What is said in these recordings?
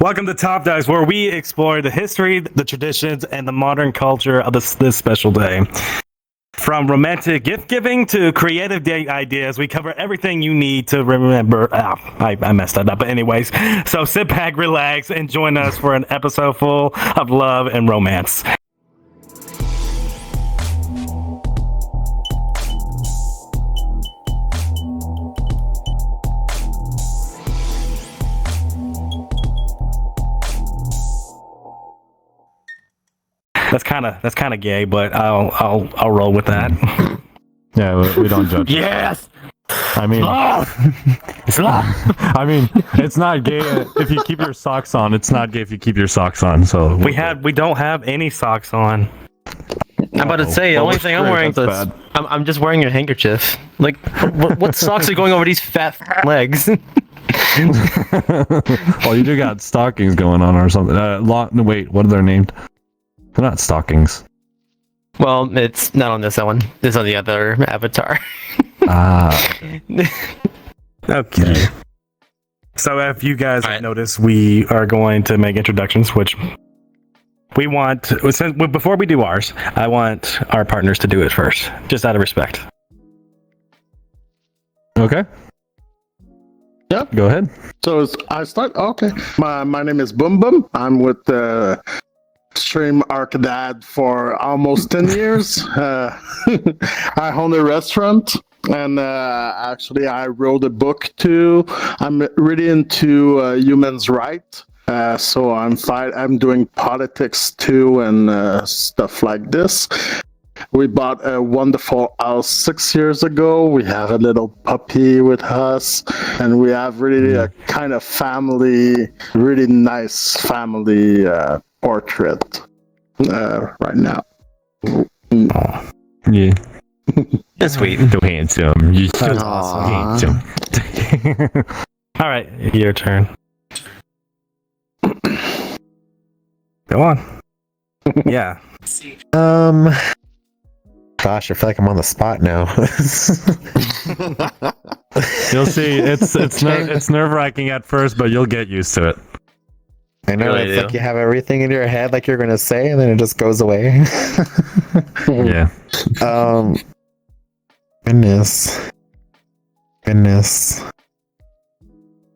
Welcome to Top Dogs, where we explore the history, the traditions, and the modern culture of this special day. From romantic gift giving to creative date ideas, we cover everything you need to remember. I messed that up. But anyways, so sit back, relax, and join us for an episode full of love and romance. That's kind of gay, but I'll roll with that. Yeah, we don't judge. Yes. I mean, I mean, it's not gay if you keep your socks on. It's not gay if you keep your socks on. So we don't have any socks on. I'm about to say the only thing I'm wearing is I'm just wearing a handkerchief. Like, what socks are going over these fat legs? Well, you do got stockings going on or something. Wait, what are they named? They're not stockings. Well, it's not on this one. It's on the other avatar. Okay. So if you guys have noticed, we are going to make introductions, which we want. Before we do ours, I want our partners to do it first, just out of respect. Okay. Yeah. Go ahead. So I start. Okay. My name is Boumboum. I'm with stream ArcaDad for almost 10 years. I own a restaurant, and actually I wrote a book too. I'm really into human's rights, so I'm doing politics too and stuff like this. We bought a wonderful house 6 years ago. We have a little puppy with us, and we have really a kind of family, really nice family portrait right now. Yeah. That's sweet. So handsome. You're so handsome. All right, your turn. Go on. Yeah. Gosh, I feel like I'm on the spot now. You'll see. It's nerve-wracking at first, but you'll get used to it. I know, it's like you have everything in your head like you're going to say, and then it just goes away. Yeah. Goodness.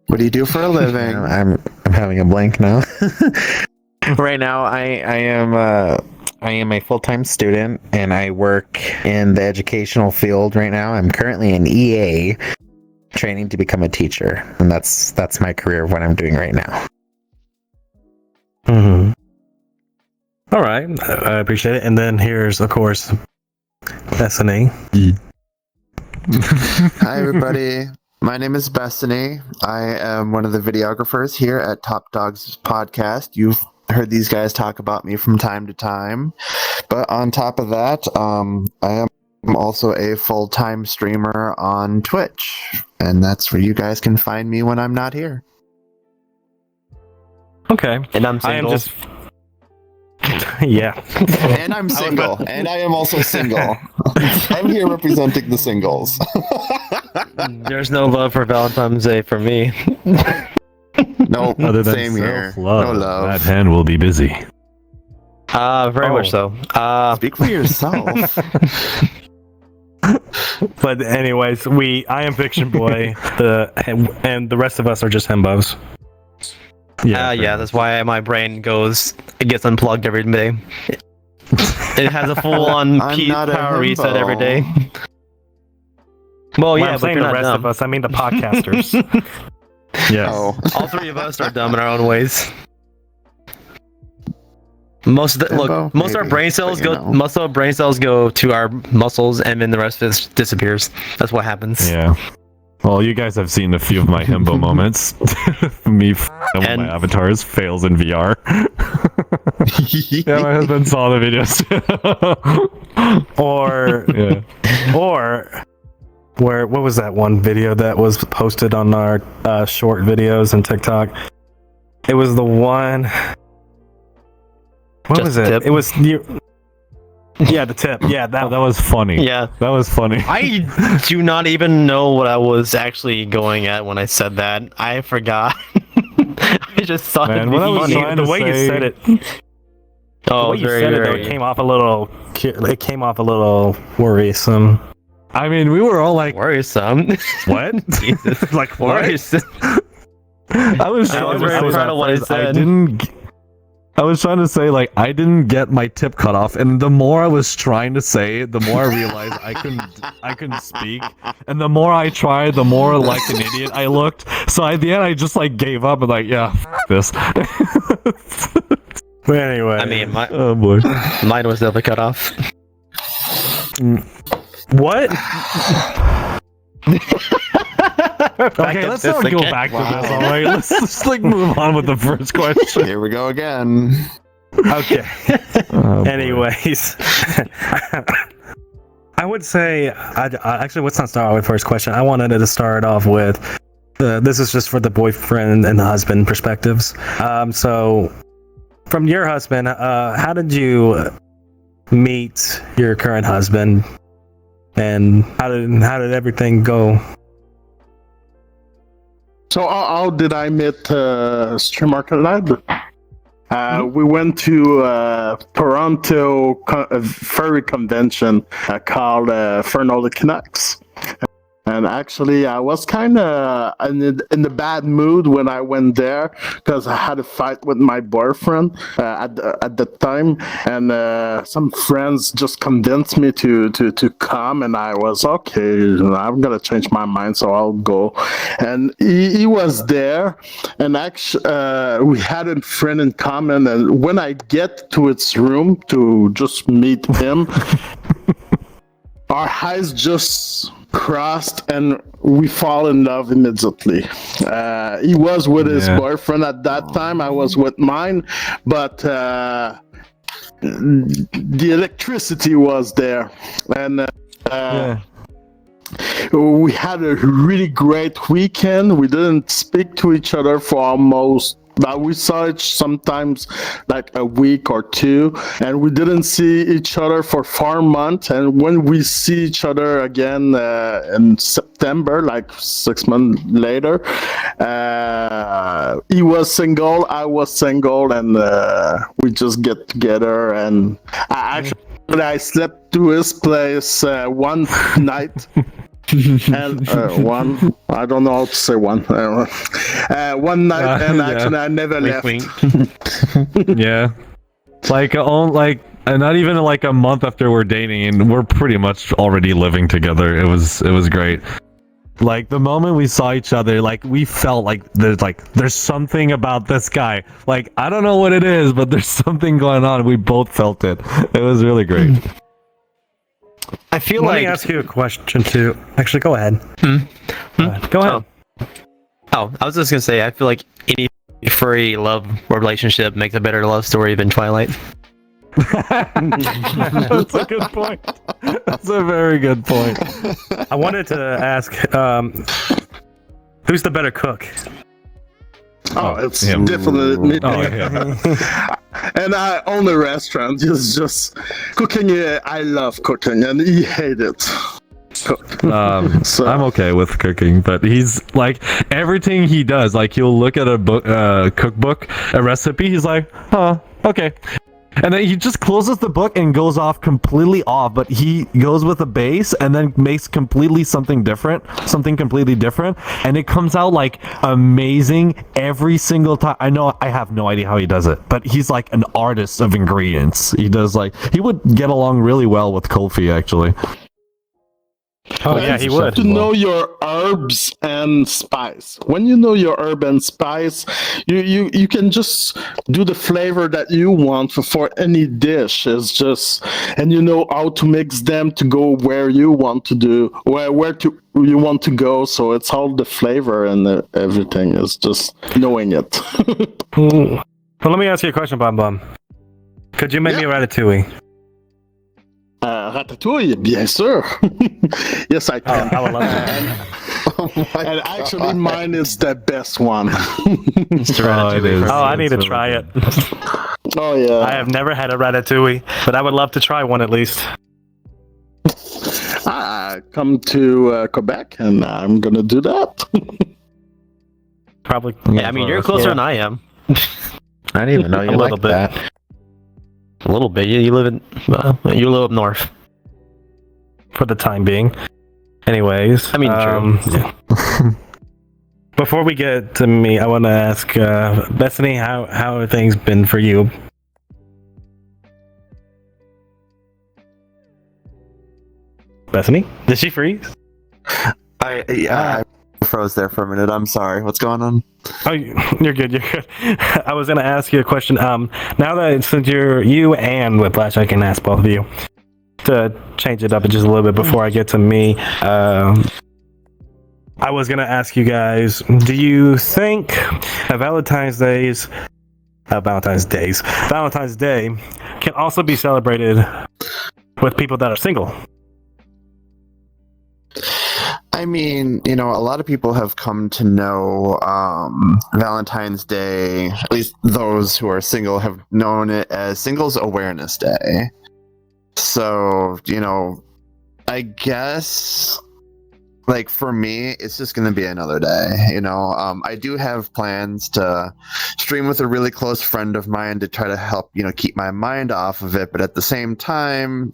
What do you do for a living? I'm having a blank now. Right now, I am a full-time student, and I work in the educational field right now. I'm currently an EA, training to become a teacher, and that's my career of what I'm doing right now. Mm-hmm. All right, I appreciate it. And then here's, of course, Besani. Hi, everybody. My name is Besani. I am one of the videographers here at Top Dogs Podcast. You've heard these guys talk about me from time to time. But on top of that, I am also a full-time streamer on Twitch. And that's where you guys can find me when I'm not here. Okay. And I'm single. Yeah. And I'm single. And I am also single. I'm here representing the singles. There's no love for Valentine's Day for me. Nope. Other than same here. self-love, No love. that hand will be busy. Very much so. Speak for yourself. But anyways, I am FictionBoi, and the rest of us are just himbos. Yeah, that's why my brain gets unplugged every day. It has a full-on power reset every day. Well, I'm saying the rest of us, I mean the podcasters. Yes. Oh. All three of us are dumb in our own ways. Most of our brain cells go to our muscles, and then the rest of it disappears. That's what happens. Yeah. Well, you guys have seen a few of my himbo moments. Me and my avatars fails in VR. Yeah, my husband saw the videos. What was that one video that was posted on our short videos and TikTok? It was the one. What was it? It was Yeah, the tip. Yeah, that was funny. Yeah, that was funny. I do not even know what I was actually going at when I said that. I forgot. I just thought Man, it'd be what I was funny. trying The to way you say- said it, Oh, the way you very, said it, though, very. it came off a little. It came off a little worrisome. I mean, we were all like, Worrisome. what? Jesus. Like, what? Worrisome. I was I trying was to very say proud that of what I phrase. I said. didn't. I was trying to say, like, I didn't get my tip cut off, and the more I was trying to say it, the more I realized I couldn't speak, and the more I tried, the more like an idiot I looked. So at the end, I just like gave up and like, yeah, this. But anyway, I mean, Oh boy. mine was definitely cut off. what? Okay, let's not go back to this. All right, let's just like move on with the first question. Here we go again. Okay. Oh, boy. Anyways, I would say, actually, let's not start with the first question. I wanted to start off with, this is just for the boyfriend and the husband perspectives. So, from your husband, how did you meet your current husband, and how did everything go? So how did I meet Stream ArcaDad? We went to Toronto furry convention called Fernoldy Connects. And actually, I was kind of in the bad mood when I went there because I had a fight with my boyfriend at the time, and some friends just convinced me to come, and I was okay. I'm gonna change my mind, so I'll go. And he was there, and actually, we had a friend in common. And when I get to its room to just meet him, our eyes just crossed and we fall in love immediately. He was with his boyfriend at that time. I was with mine, but the electricity was there, and we had a really great weekend. We didn't speak to each other for almost, but we saw it sometimes like a week or two, and we didn't see each other for 4 months. And when we see each other again in September, like 6 months later, he was single, I was single, and we just get together. And I slept to his place one night. And I don't know how to say one night, and actually I never left. Yeah, like not even like a month after we're dating, and we're pretty much already living together. It was great. Like the moment we saw each other, like we felt like there's something about this guy. Like I don't know what it is, but there's something going on. We both felt it. It was really great. I feel Let like. me ask you a question too. Actually, go ahead. Go ahead. Oh, I was just gonna say, I feel like any furry love relationship makes a better love story than Twilight. That's a good point. That's a very good point. I wanted to ask, who's the better cook? Oh, it's him. definitely me. Oh, yeah. And I own a restaurant. It's just cooking. I love cooking, and he hates it. So- I'm okay with cooking, but he's like everything he does. Like he'll look at a book, cookbook, a recipe. He's like, "Huh, okay," and then he just closes the book and goes off completely off. But he goes with a base and then makes something completely different, and it comes out like amazing every single time. I know I have no idea how he does it, but he's like an artist of ingredients. He would get along really well with Kolfy actually. Oh yeah, he You would. have to know your herbs and spice. When you know your herb and spice, you can just do the flavor that you want for any dish. It's just, and you know how to mix them to go where you want to do, where you want to go. So it's all the flavor and everything. Is just knowing it. Well, let me ask you a question, Boumboum. Could you make me a ratatouille? Ratatouille, bien sûr. Yes, I can. I would love to. And actually, mine is the best one. It is. Oh, I need to It's try really it. Oh yeah. I have never had a ratatouille, but I would love to try one at least. I come to Quebec, and I'm gonna do that. Probably. Yeah, I mean, you're closer than I am. I didn't even know you A little liked bit. that. A little bit. You live in. You live up north. For the time being. Anyways. I mean, true. Yeah. Before we get to me, I want to ask Besani, how have things been for you? Besani? Did she freeze? I froze there for a minute. I'm sorry. What's going on? Oh, you're good. You're good. I was gonna ask you a question. Now that since you and Whiplash, I can ask both of you to change it up just a little bit before I get to me. I was gonna ask you guys: do you think that Valentine's Day can also be celebrated with people that are single? I mean, a lot of people have come to know Valentine's Day, at least those who are single have known it as Singles Awareness Day. So, I guess, like, for me, it's just going to be another day, I do have plans to stream with a really close friend of mine to try to help, keep my mind off of it. But at the same time,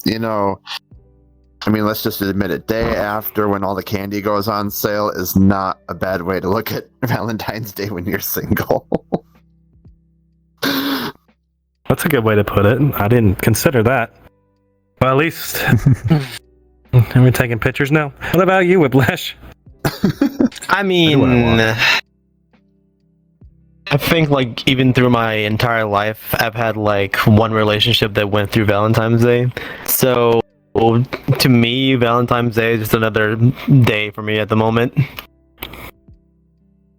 I mean, let's just admit it, day after when all the candy goes on sale is not a bad way to look at Valentine's Day when you're single. That's a good way to put it. I didn't consider that. Well, at least are we taking pictures now? What about you, Whiplash? I mean, I think, like, even through my entire life, I've had, like, one relationship that went through Valentine's Day. So, to me, Valentine's Day is just another day for me at the moment.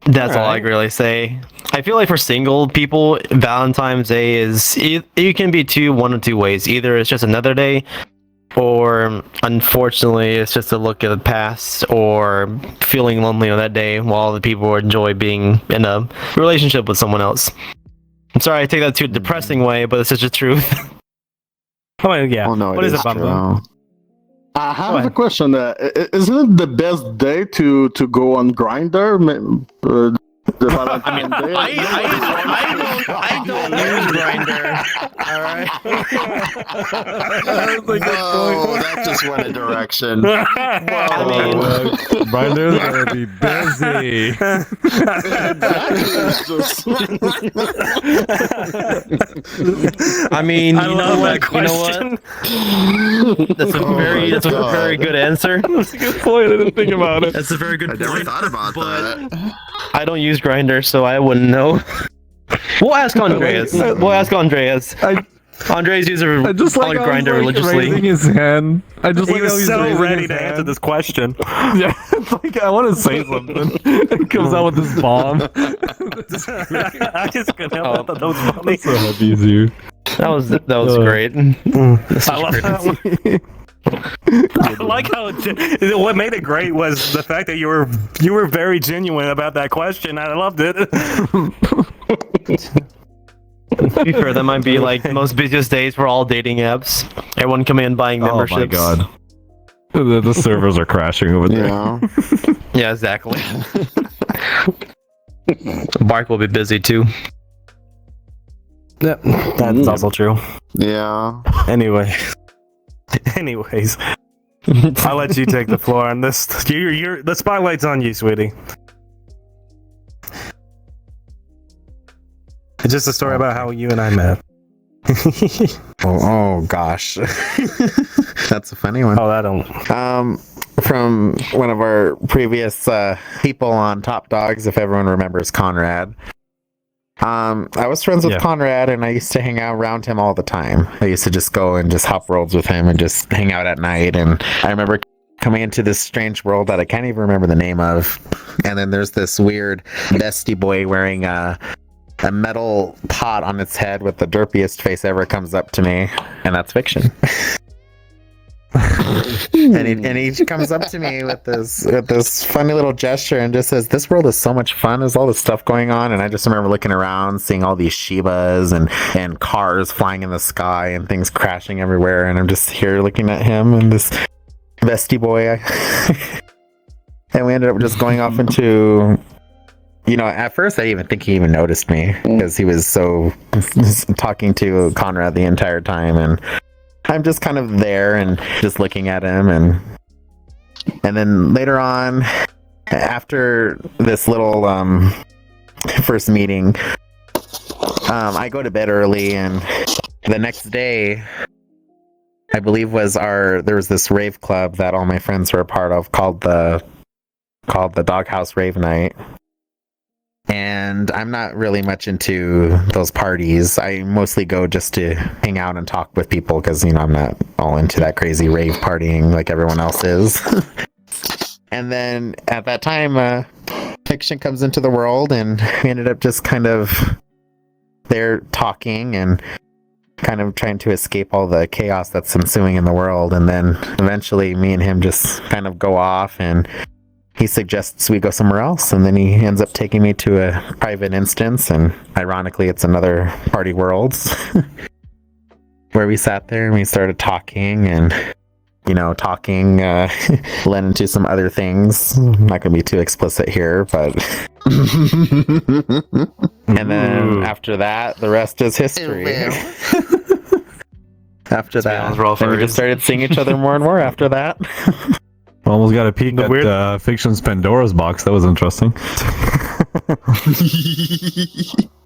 That's all I can really say. I feel like for single people, Valentine's Day is... You can be one of two ways. Either it's just another day, or unfortunately, it's just a look at the past, or feeling lonely on that day while the people enjoy being in a relationship with someone else. I'm sorry I take that too depressing way, but it's just the truth. Oh, yeah. Oh, no, what is it, Boumboum? I have a question. Isn't it the best day to go on Grindr? The Valentine's Day? I don't use Grindr. All right. Whoa, that just went a direction. I mean, Grindr's gonna be busy. I mean, I love that question. That's a very good answer. That's a good point. I didn't think about it. That's a very good I point. never thought about that. I don't use Grindr, so I wouldn't know. We'll ask Andreas. Andreas uses Grindr religiously. Raising his hand. I just He like how was he's so raising ready his to hand. answer this question. Yeah, it's like I want to say something. It comes out with this bomb. I just couldn't help it. That was funny. So happy as you. That was great. I love that. I like how what made it great was the fact that you were very genuine about that question. I loved it. To be fair, that might be like the most busiest days for all dating apps. Everyone coming in buying memberships. Oh my god. The servers are crashing over there. Yeah. Yeah, exactly. Bark will be busy too. Yep, that's also true. Yeah. Anyways, I'll let you take the floor on this. The spotlight's on you, sweetie. It's just a story about how you and I met. Oh gosh. That's a funny one. Oh, that don't. From one of our previous people on Top Dogs, if everyone remembers Conrad. I was friends with Conrad, and I used to hang out around him all the time. I used to just go and just hop worlds with him and just hang out at night. And I remember coming into this strange world that I can't even remember the name of. And then there's this weird bestie boy wearing a metal pot on its head with the derpiest face ever comes up to me, and that's Fiction. and he comes up to me with this funny little gesture and just says, "This world is so much fun. There's all this stuff going on." And I just remember looking around, seeing all these Shibas and cars flying in the sky and things crashing everywhere. And I'm just here looking at him and this bestie boy. And we ended up just going off into at first I didn't even think he even noticed me because he was so talking to Conrad the entire time, and I'm just kind of there and just looking at him, and then later on, after this little first meeting, I go to bed early, and the next day, I believe there was this rave club that all my friends were a part of called the Doghouse Rave Night. And I'm not really much into those parties. I mostly go just to hang out and talk with people because, I'm not all into that crazy rave partying like everyone else is. And then at that time, Fiction comes into the world, and we ended up just kind of there talking and kind of trying to escape all the chaos that's ensuing in the world. And then eventually me and him just kind of go off, and he suggests we go somewhere else, and then he ends up taking me to a private instance, and ironically it's another Party Worlds where we sat there and we started talking, and talking led into some other things. I'm not gonna be too explicit here, but and then after that the rest is history. After that, then we just started seeing each other more and more after that. Almost got a peek at Fiction's Pandora's box. That was interesting.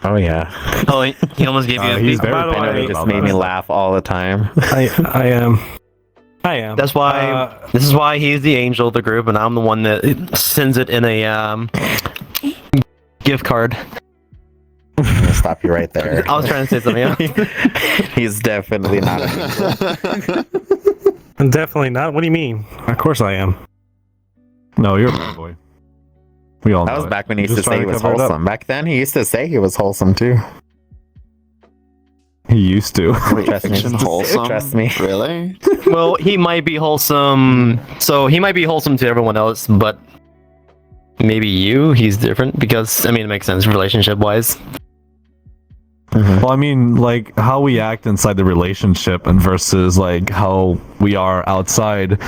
Oh yeah. Oh, he almost gave you a he's big. very By the way, passionate It just about made that. me laugh all the time. I am. That's why. This is why he's the angel of the group, and I'm the one that sends it in a gift card. I'm gonna stop you right there. I was trying to say something else. He's definitely not an angel. I'm definitely not. What do you mean? Of course I am. No, you're a bad boy. We all know That was it. back when he used Just to say he trying was cover it up. wholesome. Back then, he used to say he was wholesome too. He used to. Wait, Trust me. Fiction wholesome? Trust me. Really? Well, he might be wholesome. So he might be wholesome to everyone else, but maybe he's different because it makes sense relationship wise. Well, I mean, like how we act inside the relationship and versus like how we are outside.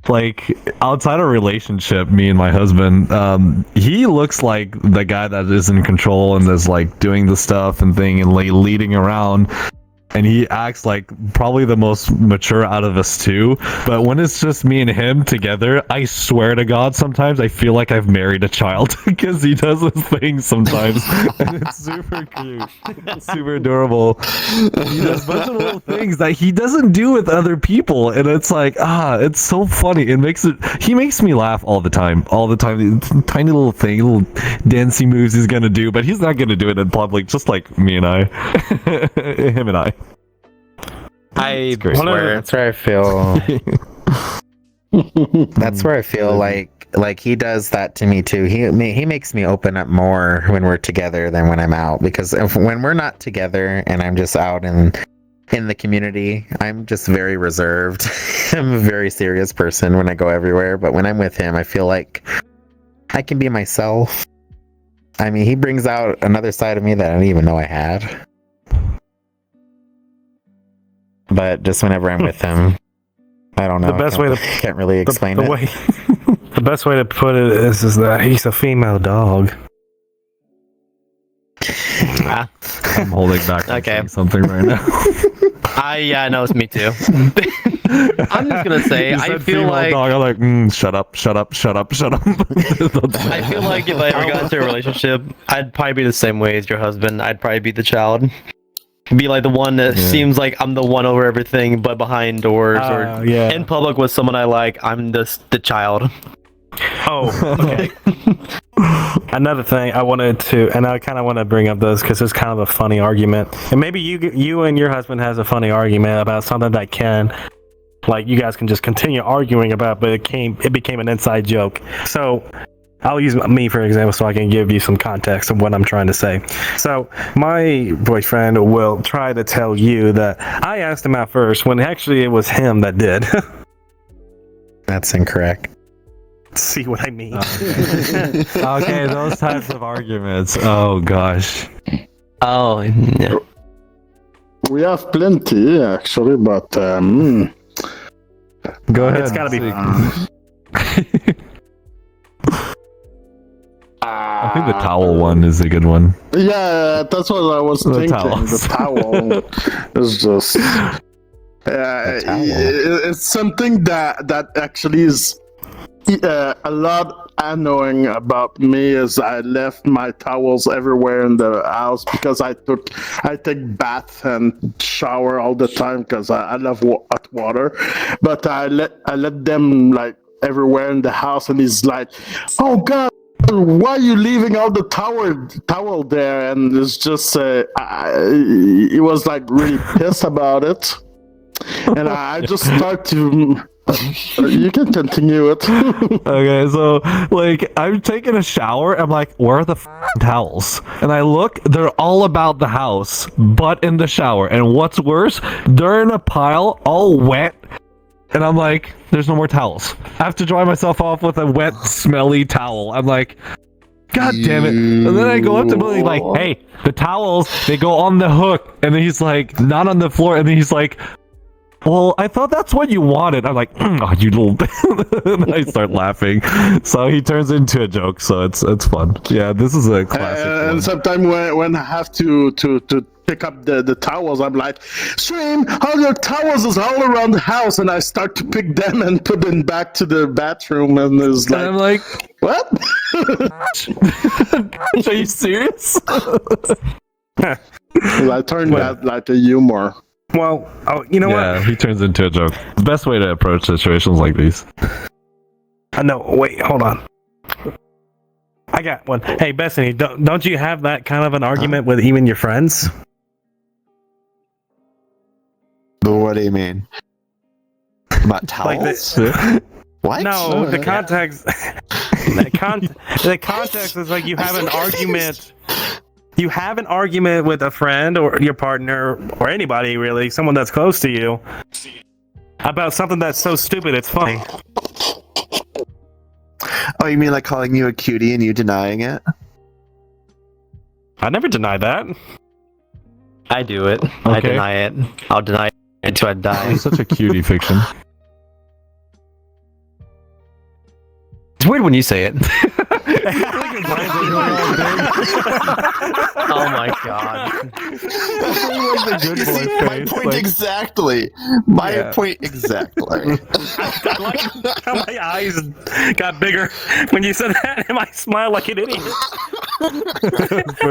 Like outside a relationship, me and my husband, he looks like the guy that is in control and is like doing the stuff and thing and like leading around. And he acts like probably the most mature out of us two. But when it's just me and him together, I swear to God, sometimes I feel like I've married a child because he does those things sometimes. And it's super cute. It's super adorable. He does a bunch of little things that he doesn't do with other people. And it's like, it's so funny. He makes me laugh all the time. All the time. Tiny little thing, little dancey moves he's going to do. But he's not going to do it in public, just like me and I. Him and I. I great. swear. That's where I feel. That's where I feel like he does that to me too. He makes me open up more when we're together than when I'm out. Because when we're not together and I'm just out in the community, I'm just very reserved. I'm a very serious person when I go everywhere. But when I'm with him, I feel like I can be myself. He brings out another side of me that I didn't even know I had. But just whenever I'm with him, I don't know. The best way to can't really explain it. The best way to put it is that he's a female dog. I'm holding back from Okay. saying something right now. Yeah, no, it's me too. I'm just gonna say, You I said feel female like dog. I'm like, shut up. I feel like if I ever got into a relationship, I'd probably be the same way as your husband. I'd probably be the child. Be like the one that seems like I'm the one over everything, but behind doors or in public with someone I like, I'm the child. Oh, okay. Another thing I wanted to, and I kind of want to bring up this because it's kind of a funny argument, and maybe you and your husband has a funny argument about something that you guys can just continue arguing about, but it became an inside joke. So I'll use me for example so I can give you some context of what I'm trying to say. So my boyfriend will try to tell you that I asked him out first when actually it was him that did. That's incorrect. See what I mean? Okay, those types of arguments. Oh gosh. Oh, yeah. We have plenty, actually, but Go ahead. It's gotta be. I think the towel one is a good one. Yeah, that's what I was The thinking. towels. The towel is just. It's something that actually is a lot annoying about me. Is I left my towels everywhere in the house because I take bath and shower all the time because I love hot water, but I let them like everywhere in the house, and he's like, "Oh God, why are you leaving all the towel there?" And it's just he was like really pissed about it, and I just start to. You can continue it. Okay, so like I'm taking a shower. I'm like, where are the towels? And I look, they're all about the house, but in the shower. And what's worse, they're in a pile, all wet. And I'm like, there's no more towels. I have to dry myself off with a wet, smelly towel. I'm like, God damn it. And then I go up to Billy like, hey, the towels, they go on the hook. And then he's like, not on the floor. And then he's like, well, I thought that's what you wanted. I'm like, oh, you little. And I start laughing. So he turns into a joke. So it's fun. Yeah, this is a classic. And sometimes when I have to pick up the towels, I'm like, Stream, all your towels is all around the house, and I start to pick them and put them back to the bathroom, and it's like, And I'm like, what? are you serious? I turned that like a humor. Well, you know Yeah, he turns into a joke. The best way to approach situations like these. what? No, wait, hold on. I got one. Hey, Besani, don't you have that kind of an argument with even your friends? But what do you mean? About Like towels? this? What? No, the context. The context is like you have an argument. You have an argument with a friend or your partner or anybody really, someone that's close to you, about something that's so stupid it's funny. Oh, you mean like calling you a cutie and you denying it? I never denied that. I do it. I Okay. deny it. I'll deny it until I die. He's such a cutie fiction. It's weird when you say it. Oh my god. My point exactly. My point exactly. I like how my eyes got bigger when you said that, and I smiled like an idiot.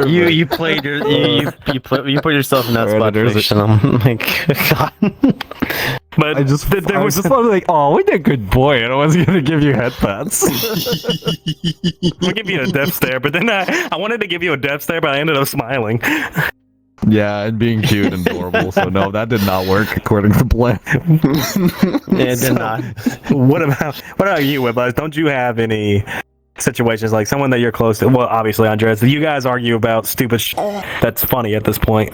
You played your you put yourself in that spot. Predators. Fiction. I'm like, God. But I just there was just like, oh, we did a good boy, and I was gonna give you head pats. I'll give you a death stare, but then I wanted to give you a death stare, but I ended up smiling. Yeah, and being cute and adorable. So no, that did not work according to plan. It did not. What about you, Whiplash? Don't you have any situations like someone that you're close to? Well, obviously, Andres, you guys argue about stupid that's funny at this point.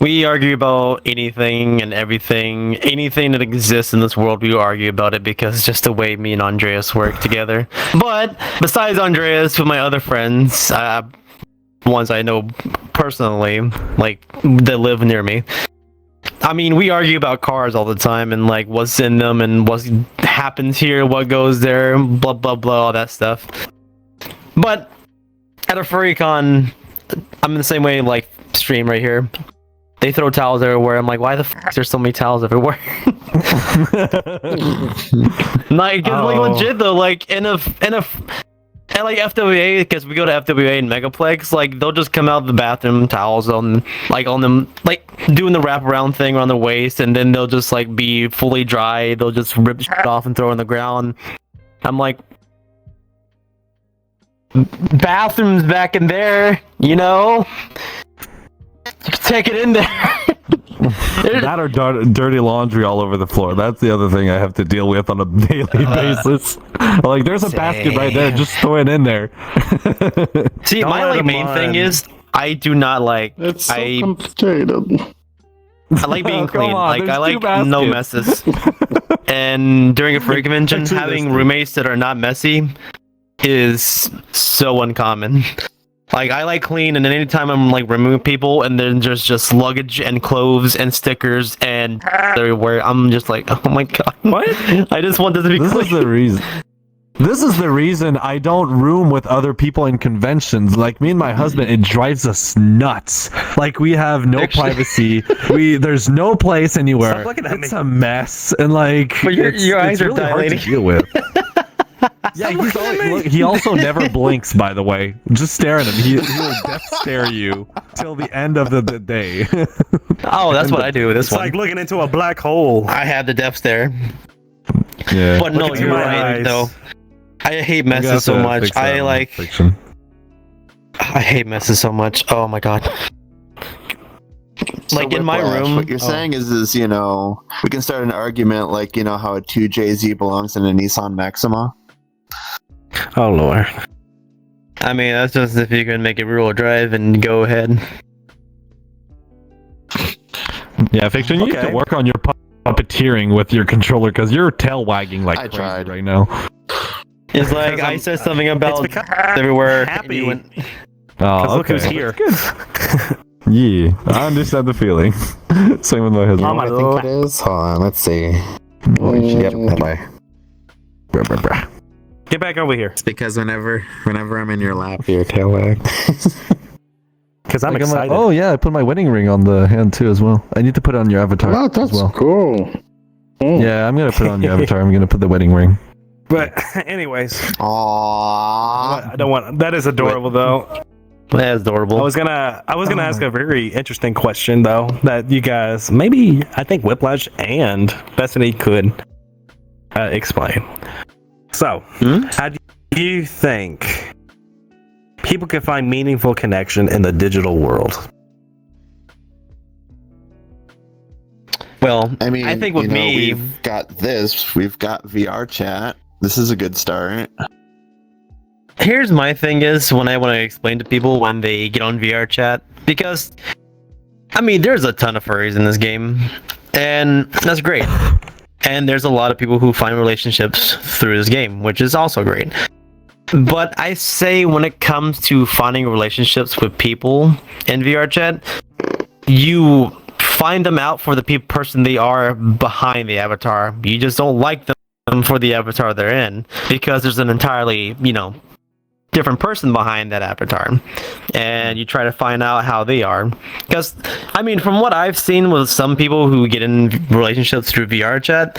We argue about anything and everything. Anything that exists in this world, we argue about it because it's just the way me and Andreas work together. But besides Andreas, with my other friends, ones I know personally, like that live near me, I mean, we argue about cars all the time and like what's in them and what happens here, what goes there, blah blah blah, all that stuff. But at a furry con, I'm in the same way, like Stream right here. They throw towels everywhere. I'm like, why the f*** is there so many towels everywhere? Like, like legit though, like in a at like FWA, because we go to FWA and Megaplex, like they'll just come out of the bathroom, towels on them, like doing the wraparound thing around their waist, and then they'll just like be fully dry. They'll just rip shit off and throw it on the ground. I'm like, bathrooms back in there, you know? Take it in there. That or dirty laundry all over the floor. That's the other thing I have to deal with on a daily basis. Like, there's a basket right there. Just throw it in there. See, Don't my let like them main thing on. is I do not like. It's so I complicated. like being Oh, come clean. on, Like I there's two like no messes. And during a furry convention, Actually, having that's- roommates that are not messy is so uncommon. Like I like clean, and then anytime I'm like removing people, and then there's just luggage and clothes and stickers and everywhere, I'm just like, oh my god, What? I just want this to be This clean. is the reason. This is the reason I don't room with other people in conventions. Like me and my husband, it drives us nuts. Like we have no privacy. There's no place anywhere. Stop looking at It's me. a mess, and like But your eyes it's are really hard dilating. to deal with. Yeah, he also never blinks. By the way, just stare at him. He will death stare you till the end of the day. Oh, that's what I do with this It's one. like looking into a black hole. I had the death stare. Yeah. But no, Look into you're my right eyes. though. I hate I'm gonna have messes so to much. fix that I on like. Fiction. I hate messes so much. Oh my god. Like in my Whiplash, room. what you're saying is we can start an argument like how a 2JZ belongs in a Nissan Maxima. Oh lord. I mean, that's just if you can make it real drive and go ahead. Yeah, Fiction, you need to Okay. work on your puppeteering with your controller because you're tail wagging like I crazy tried. right now. It's like Because I I'm- said something about because everywhere. happy. and you went- Oh, Look who's here. Yeah, I understand the feeling. Same with my husband. Oh my I think lord. it is. Hold on, let's see. Yep, bye. Bruh, bruh, bruh. Get back over here. It's because whenever I'm in your lap, your tail wag. Because I'm Like, excited. oh yeah, I put my wedding ring on the hand too as well. I need to put it on your avatar Oh, as that's well. cool. Mm. Yeah, I'm gonna put it on your avatar. I'm gonna put the wedding ring. But anyways, Aww. I don't want. That is adorable though. That's adorable. I was gonna ask a very interesting question though that you guys maybe I think Whiplash and Besani could explain. So, how do you think people can find meaningful connection in the digital world? Well, I mean, I think with me, we've got this. We've got VRchat. This is a good start. here's my thing is when I want to explain to people when they get on VRchat, because I mean there's a ton of furries in this game, and that's great. And there's a lot of people who find relationships through this game, which is also great. But I say when it comes to finding relationships with people in VRchat, you find them out for the person they are behind the avatar. You just don't like them for the avatar they're in, because there's an entirely, different person behind that avatar, and you try to find out how they are. Because I mean, from what I've seen with some people who get in relationships through VRchat,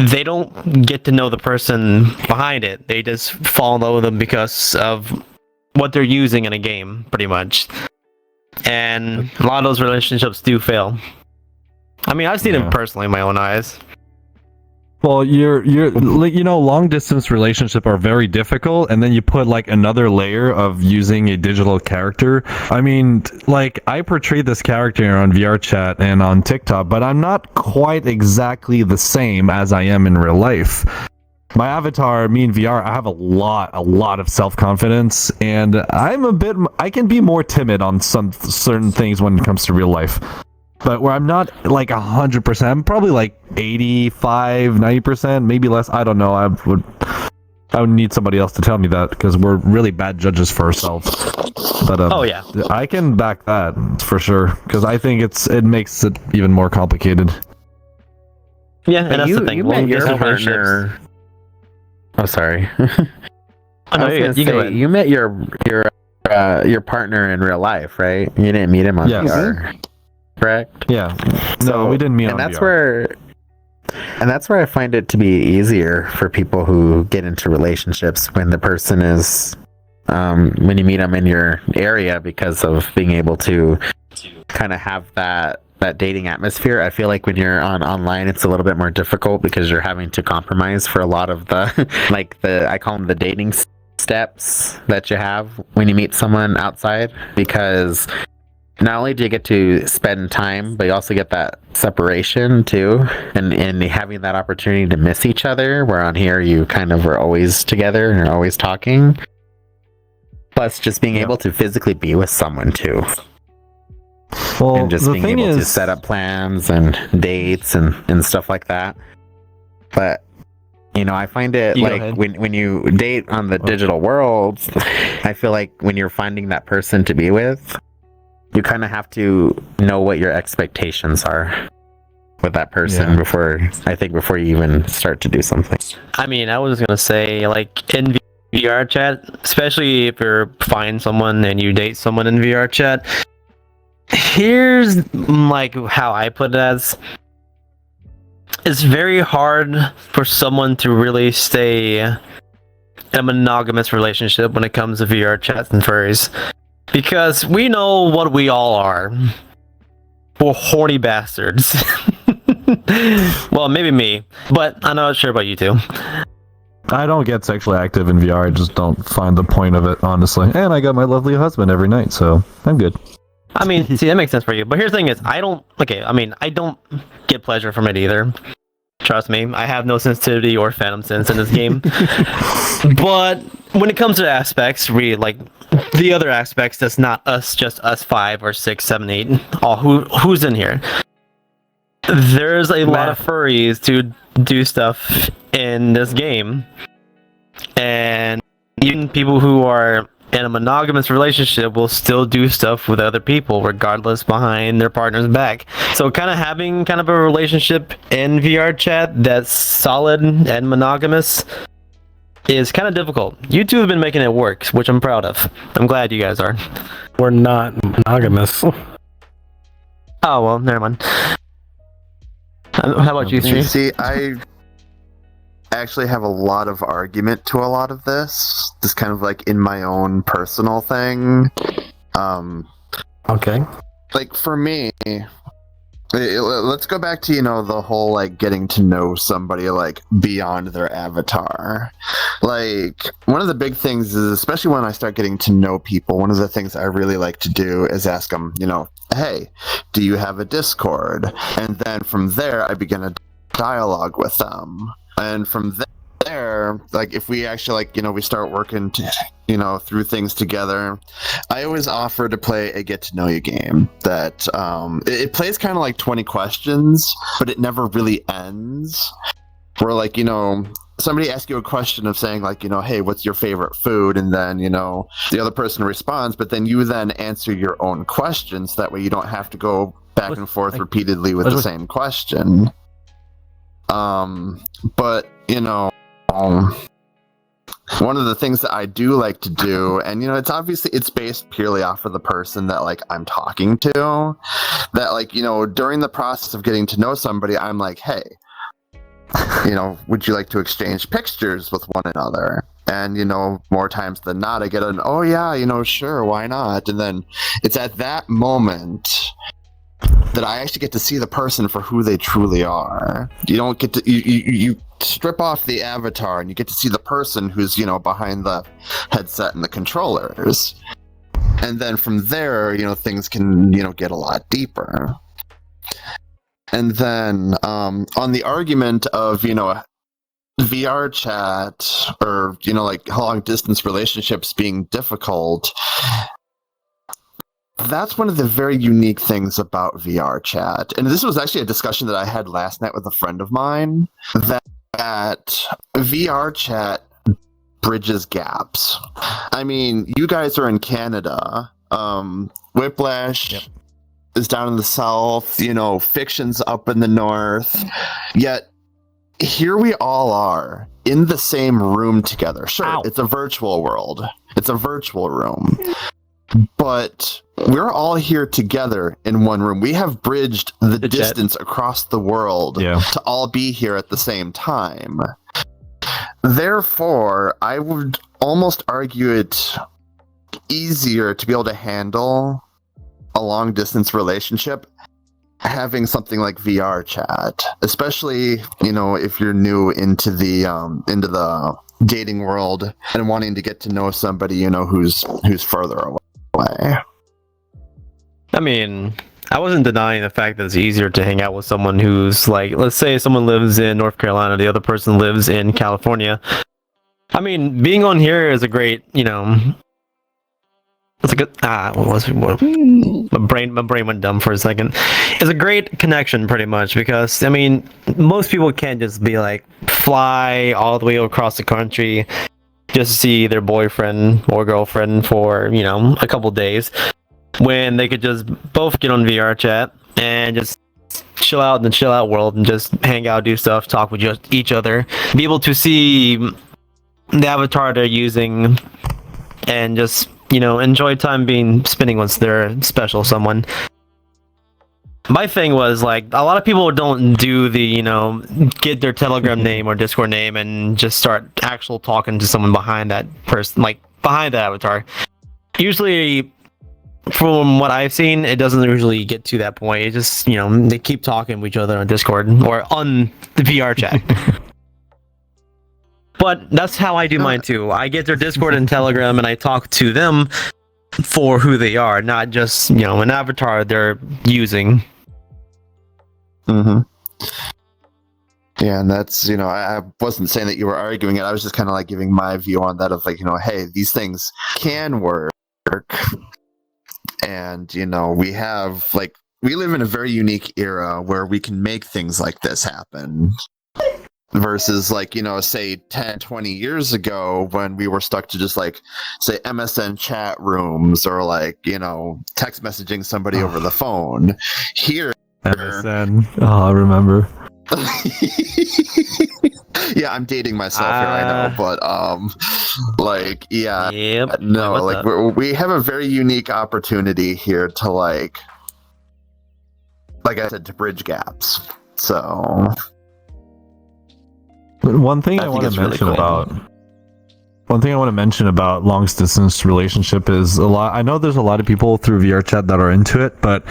they don't get to know the person behind it. They just fall in love with them because of what they're using in a game, pretty much. And a lot of those relationships do fail. I mean, I've seen Yeah. it personally in my own eyes. Well, you're long distance relationship are very difficult, and then you put like another layer of using a digital character. I mean, like I portrayed this character on VRchat and on TikTok, but I'm not quite exactly the same as I am in real life. My avatar, me in VR, I have a lot of self-confidence, and I can be more timid on some certain things when it comes to real life. But where I'm not like 100%, I'm probably like 85, 90%, maybe less. I don't know. I would need somebody else to tell me that because we're really bad judges for ourselves. But Oh yeah. I can back that for sure because I think it makes it even more complicated. Yeah, and that's the thing. You met your Long-distance partner. Oh, sorry. Oh, no, I was you gonna go say, ahead. you met your partner in real life, right? You didn't meet him on Yes. VR, correct? Yeah. No, So- we didn't meet and on that's VR. where I find it to be easier for people who get into relationships when the person is when you meet them in your area, because of being able to kind of have that dating atmosphere. I feel like when you're online, it's a little bit more difficult because you're having to compromise for a lot of the I call them the dating steps that you have when you meet someone outside, because not only do you get to spend time, but you also get that separation too, and having that opportunity to miss each other, where on here you kind of are always together and are always talking. Plus just being able to physically be with someone too. Well, And just the being thing able to is, set up plans and dates and stuff like that. But I find it You go like ahead. when you date on the digital world, I feel like when you're finding that person to be with, you kind of have to know what your expectations are. with that person Yeah. before you even start to do something. I mean, I was gonna say, like, in VR chat, especially if you're find someone and you date someone in VR chat, here's like how I put it as: it's very hard for someone to really stay in a monogamous relationship when it comes to VR chats and furries, because we know what we all are. We're horny bastards. Well, maybe me, but I'm not sure about you two. I don't get sexually active in VR. I just don't find the point of it, honestly. And I got my lovely husband every night, so I'm good. I mean, see, that makes sense for you. But here's the thing: is I don't get pleasure from it either. Trust me, I have no sensitivity or phantom sense in this game. But when it comes to aspects, really, like the other aspects, that's not us, just us 5 or 6, 7, 8. Who's in here? There's a lot of furries to do stuff in this game, and even people who are in a monogamous relationship will still do stuff with other people regardless behind their partner's back. So kind of having kind of a relationship in VR chat that's solid and monogamous is kind of difficult. You two have been making it work, which I'm proud of. I'm glad you guys are. We're not monogamous. Oh well, never mind. How about you, You Stream? see, I actually have a lot of argument to a lot of this. Just kind of like in my own personal thing. Okay. Like for me, let's go back to, the whole like getting to know somebody like beyond their avatar. Like one of the big things is, especially when I start getting to know people, one of the things I really like to do is ask them, hey, do you have a Discord? And then from there, I begin a dialogue with them. And from there, like if we actually we start working through things together, I always offer to play a get to know you game that it plays kind of like 20 questions, but it never really ends. Where somebody asks you a question of saying hey, what's your favorite food? And then the other person responds, but then you then answer your own questions. So that way you don't have to go back and forth repeatedly with the same question. But one of the things that I do like to do, and it's based purely off of the person that I'm talking to, that during the process of getting to know somebody, I'm like, hey, would you like to exchange pictures with one another? And more times than not, I get an, oh yeah, sure, why not? And then it's at that moment that I actually get to see the person for who they truly are. You don't get to you strip off the avatar and you get to see the person who's behind the headset and the controllers. And then from there, things can get a lot deeper. And then on the argument of VR chat or long distance relationships being difficult, that's one of the very unique things about VR chat. And this was actually a discussion that I had last night with a friend of mine, that VR chat bridges gaps. I mean, you guys are in Canada. Whiplash is down in the south. Fiction's up in the north. Yet here we all are in the same room together. Sure, It's a virtual world. It's a virtual room. But we're all here together in one room. We have bridged the distance across the world to all be here at the same time. Therefore, I would almost argue it easier to be able to handle a long distance relationship having something like VR chat, especially if you're new into the dating world and wanting to get to know somebody who's further away. I mean, I wasn't denying the fact that it's easier to hang out with someone who's let's say someone lives in North Carolina, the other person lives in California. I mean, being on here is a great, it's a good, my brain went dumb for a second. It's a great connection pretty much because, I mean, most people can't just be fly all the way across the country just to see their boyfriend or girlfriend for, a couple days, when they could just both get on VR chat and just chill out in the chill out world and just hang out, do stuff, talk with each other, be able to see the avatar they're using, and just enjoy time spending with their special someone. My thing was like a lot of people don't do the get their Telegram name or Discord name and just start actual talking to someone behind that person, like behind the avatar. Usually, from what I've seen, it doesn't usually get to that point. It just they keep talking with each other on Discord or on the VR chat. But that's how I do mine too. I get their Discord and Telegram and I talk to them for who they are, not just an avatar they're using. Mm-hmm. Yeah, and that's I wasn't saying that you were arguing it. I was just kind of like giving my view on that of like hey, these things can work, and we have we live in a very unique era where we can make things like this happen. Versus say 10, 20 years ago when we were stuck to just say MSN chat rooms or text messaging somebody over the phone. Here MSN. Oh, I remember. Yeah, I'm dating myself here, I know, but yeah, yep. no, we have a very unique opportunity here to like I said, to bridge gaps. So one thing I want to mention about long distance relationship is I know there's a lot of people through VRChat that are into it, but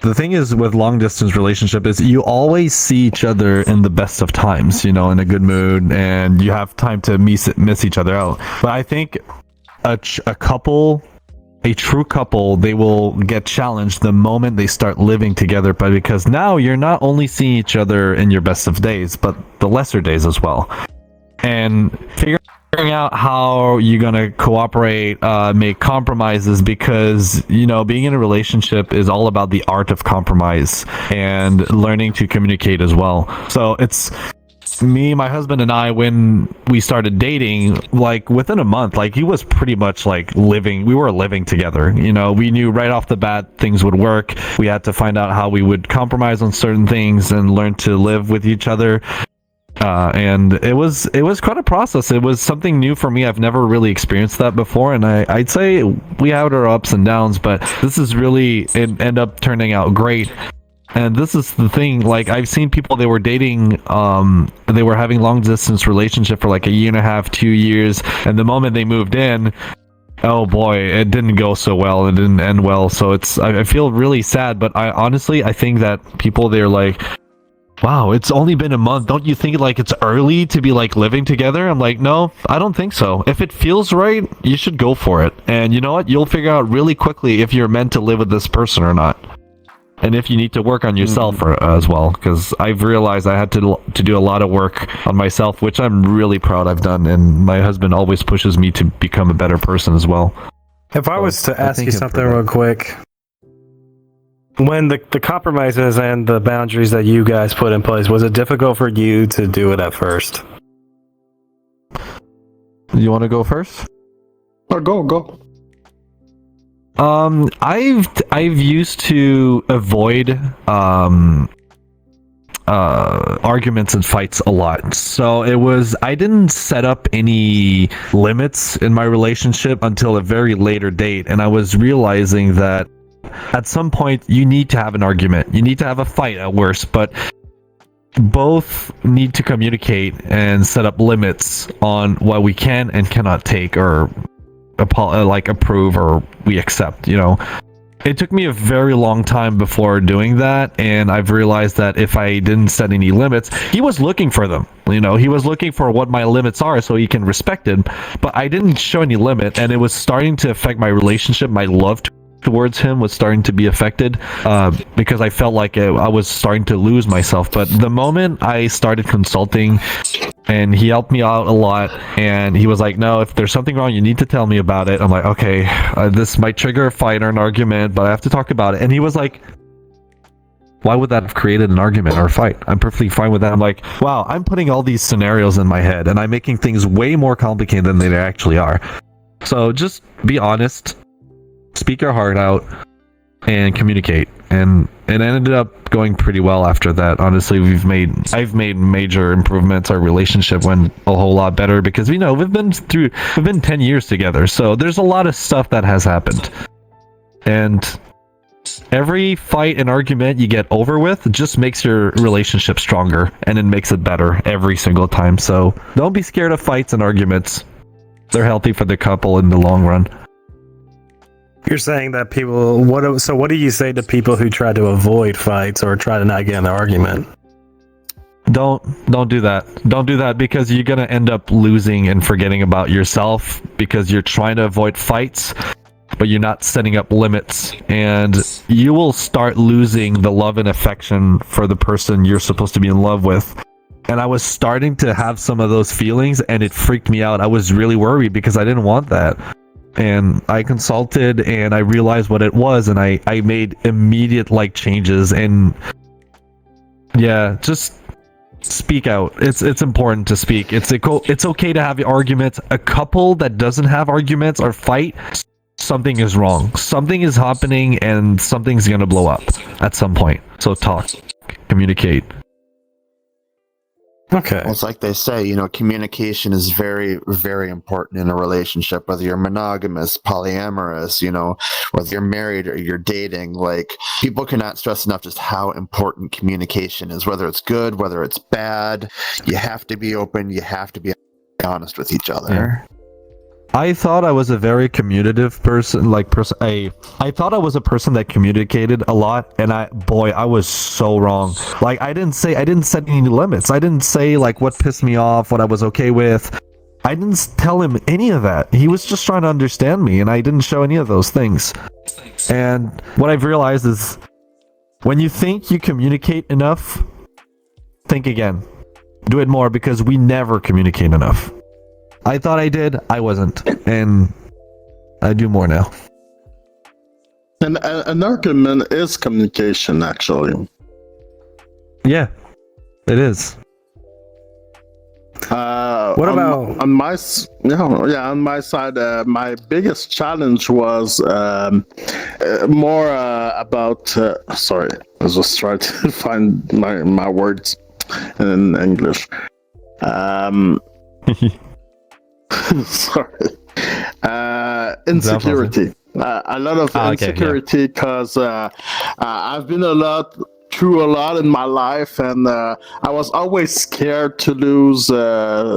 the thing is with long distance relationship is you always see each other in the best of times, in a good mood, and you have time to miss each other out. But I think a true couple, they will get challenged the moment they start living together, but because now you're not only seeing each other in your best of days, but the lesser days as well. And figuring out how you're gonna cooperate, make compromises, because being in a relationship is all about the art of compromise and learning to communicate as well. So it's me, my husband, and I, when we started dating, within a month, he was pretty much we were living together. We knew right off the bat things would work. We had to find out how we would compromise on certain things and learn to live with each other. And it was quite a process. It was something new for me. I've never really experienced that before, and I'd say we had our ups and downs, but this is really, it ended up turning out great. And this is the thing, I've seen people, they were dating, they were having long distance relationship for a year and a half, 2 years, and the moment they moved in, oh boy, it didn't go so well, it didn't end well. So I feel really sad, but I think that people, they're wow, it's only been a month. Don't you think it's early to be living together? I'm no, I don't think so. If it feels right, you should go for it. And you know what? You'll figure out really quickly if you're meant to live with this person or not. And if you need to work on yourself as well, because I've realized I had to do a lot of work on myself, which I'm really proud I've done. And my husband always pushes me to become a better person as well. If I was to ask you something real quick, when the compromises and the boundaries that you guys put in place, was it difficult for you to do it at first? You want to go first? Or go. I've used to avoid arguments and fights a lot. So I didn't set up any limits in my relationship until a very later date, and I was realizing that at some point you need to have an argument. You need to have a fight at worst, but both need to communicate and set up limits on what we can and cannot take or approve or we accept. It took me a very long time before doing that, and I've realized that if I didn't set any limits, he was looking for them. He was looking for what my limits are so he can respect it, but I didn't show any limit, and it was starting to affect my relationship. My love towards him was starting to be affected because I felt like I was starting to lose myself. But the moment I started consulting, and he helped me out a lot, and he was like, no, if there's something wrong, you need to tell me about it. I'm like, okay, this might trigger a fight or an argument, but I have to talk about it. And he was like, why would that have created an argument or a fight? I'm perfectly fine with that. I'm like, wow, I'm putting all these scenarios in my head, and I'm making things way more complicated than they actually are. So just be honest, speak your heart out, and communicate. and it ended up going pretty well after that. Honestly, I've made major improvements. Our relationship went a whole lot better because we've been 10 years together, so there's a lot of stuff that has happened. And every fight and argument you get over with just makes your relationship stronger, and it makes it better every single time. So don't be scared of fights and arguments. They're healthy for the couple in the long run. You're saying that people. What do you say to people who try to avoid fights or try to not get in an argument? Don't do that. Don't do that, because you're gonna end up losing and forgetting about yourself because you're trying to avoid fights, but you're not setting up limits, and you will start losing the love and affection for the person you're supposed to be in love with. And I was starting to have some of those feelings, and it freaked me out. I was really worried because I didn't want that. And I consulted and I realized what it was, and I made immediate changes. And yeah, just speak out. It's important to speak. It's okay to have arguments. A couple that doesn't have arguments or fight, something is wrong. Something is happening and something's gonna blow up at some point. So talk, communicate. Okay. Well, it's like they say, communication is very, very important in a relationship, whether you're monogamous, polyamorous, whether you're married or you're dating. People cannot stress enough just how important communication is, whether it's good, whether it's bad. You have to be open. You have to be honest with each other. Yeah. I thought I was a very communicative person. I thought I was a person that communicated a lot, and I was so wrong. I didn't set any limits. I didn't say what pissed me off, what I was okay with. I didn't tell him any of that. He was just trying to understand me, and I didn't show any of those things. And what I've realized is, when you think you communicate enough, think again. Do it more, because we never communicate enough. I thought I did. I wasn't, and I do more now. And an argument is communication, actually. Yeah, it is. What about on my side? My biggest challenge was more about. Sorry, I was just trying to find my words in English. Sorry. Insecurity. A lot of insecurity, because I've been through a lot in my life, and I was always scared to lose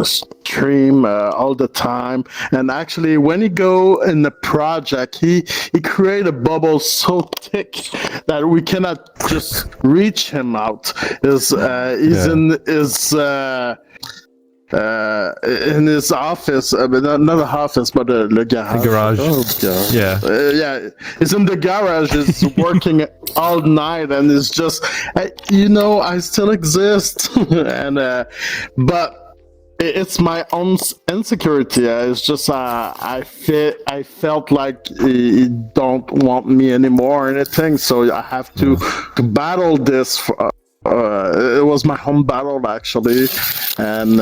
stream all the time. And actually, when he go in the project, he create a bubble so thick that we cannot just reach him out. He's in his office, not a office, but the garage. The garage. Oh, God. Yeah. He's in the garage. He's working all night, and it's just, I still exist, and but it's my own insecurity. It's just I felt like he don't want me anymore or anything, so I have to battle this. It was my home battle, actually, and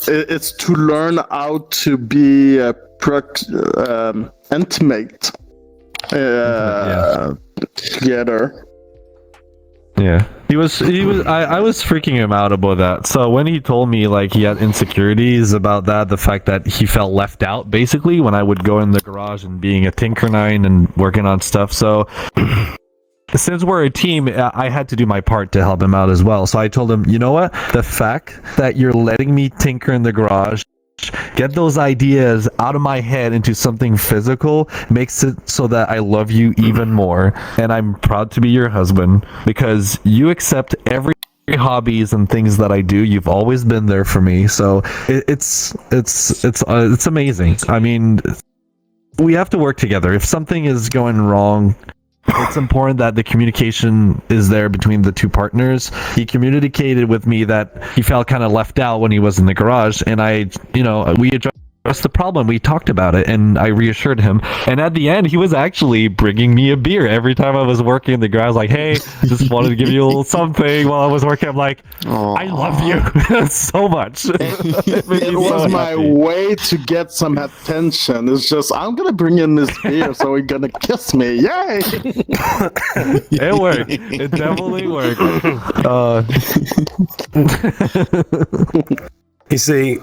it's to learn how to be intimate together. Yeah, he was. I was freaking him out about that. So when he told me he had insecurities about that, the fact that he felt left out, basically, when I would go in the garage and being a Tinker9 and working on stuff. So since we're a team, I had to do my part to help him out as well. So I told him, you know what? The fact that you're letting me tinker in the garage, get those ideas out of my head into something physical, makes it so that I love you even more. And I'm proud to be your husband, because you accept every hobbies and things that I do. You've always been there for me. So it's amazing. I mean, we have to work together. If something is going wrong, it's important that the communication is there between the two partners. He communicated with me that he felt kind of left out when he was in the garage, and we addressed That's the problem. We talked about it, and I reassured him. And at the end, he was actually bringing me a beer every time I was working in the garage. Like, hey, just wanted to give you a little something while I was working. I'm like, I love you so much. It was my way to get some attention. It's just, I'm gonna bring in this beer, so he's gonna kiss me. Yay! It worked. It definitely worked. You see,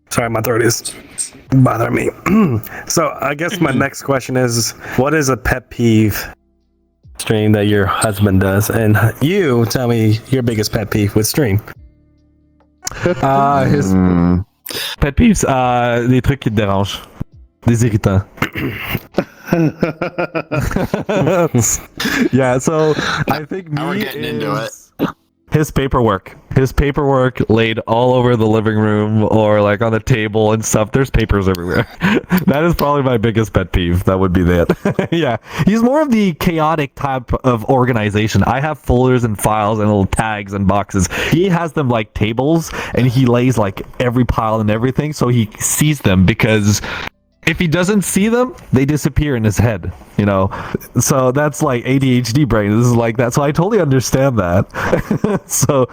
sorry, my throat is bothering me. So I guess my next question is, what is a pet peeve stream that your husband does? And you tell me your biggest pet peeve with stream. His pet peeves, des trucs qui te dérangent. Des irritants. Yeah, so I think Now we're me getting into it. his paperwork laid all over the living room or like on the table and stuff. There's papers everywhere. That is probably my biggest pet peeve. That would be that. Yeah, he's more of the chaotic type of organization. I have folders and files and little tags and boxes. He has them like tables, and he lays like every pile and everything so he sees them, because if he doesn't see them, they disappear in his head, you know? So that's like ADHD brain. This is like that. So I totally understand that. So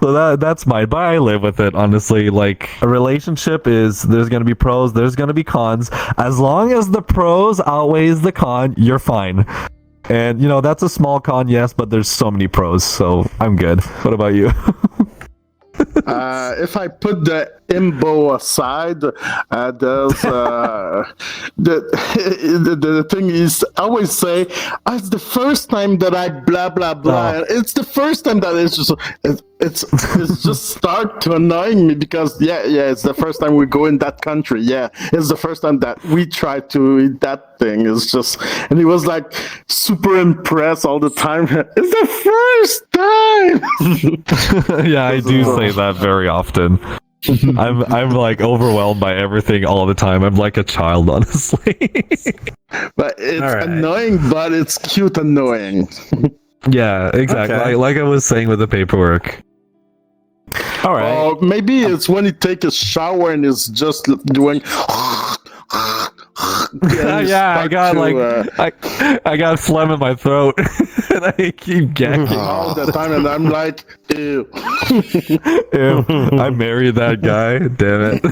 that's mine. But I live with it, honestly. Like, a relationship is, there's going to be pros, there's going to be cons. As long as the pros outweighs the con, you're fine. And, you know, that's a small con, yes, but there's so many pros. So I'm good. What about you? If I put the imbo aside, there's the thing is, I always say, it's the first time that I blah blah blah. It's the first time that it's just start to annoying me, because it's the first time we go in that country. Yeah, it's the first time that we try to eat that thing. It's just, and he was like super impressed all the time. It's the first time. Yeah, I do say that very often. I'm like overwhelmed by everything all the time. I'm like a child, honestly. But it's annoying, but it's cute annoying. Yeah, exactly. Okay. Like I was saying with the paperwork. All right. Or maybe it's when he take a shower and is just doing. Yeah, I got I got phlegm in my throat, and I keep gagging all the time, and I'm like, ew. Ew, I married that guy. Damn it!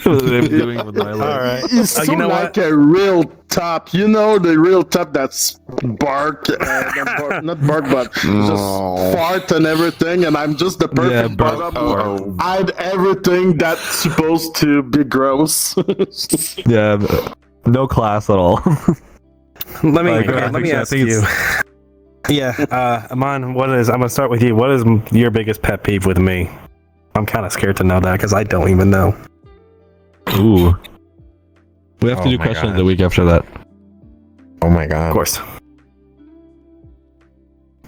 What am I doing with my life? All right. He's so you know like a real top. You know, the real top that's bark, not bark, but just fart and everything. And I'm just the perfect bottom who hide everything that's supposed to be gross. Yeah, no class at all. Let me I ask think you. Yeah, Amon, I'm gonna start with you. What is your biggest pet peeve with me? I'm kind of scared to know that, because I don't even know. Ooh. We have to do questions the week after that. Oh my god. Of course.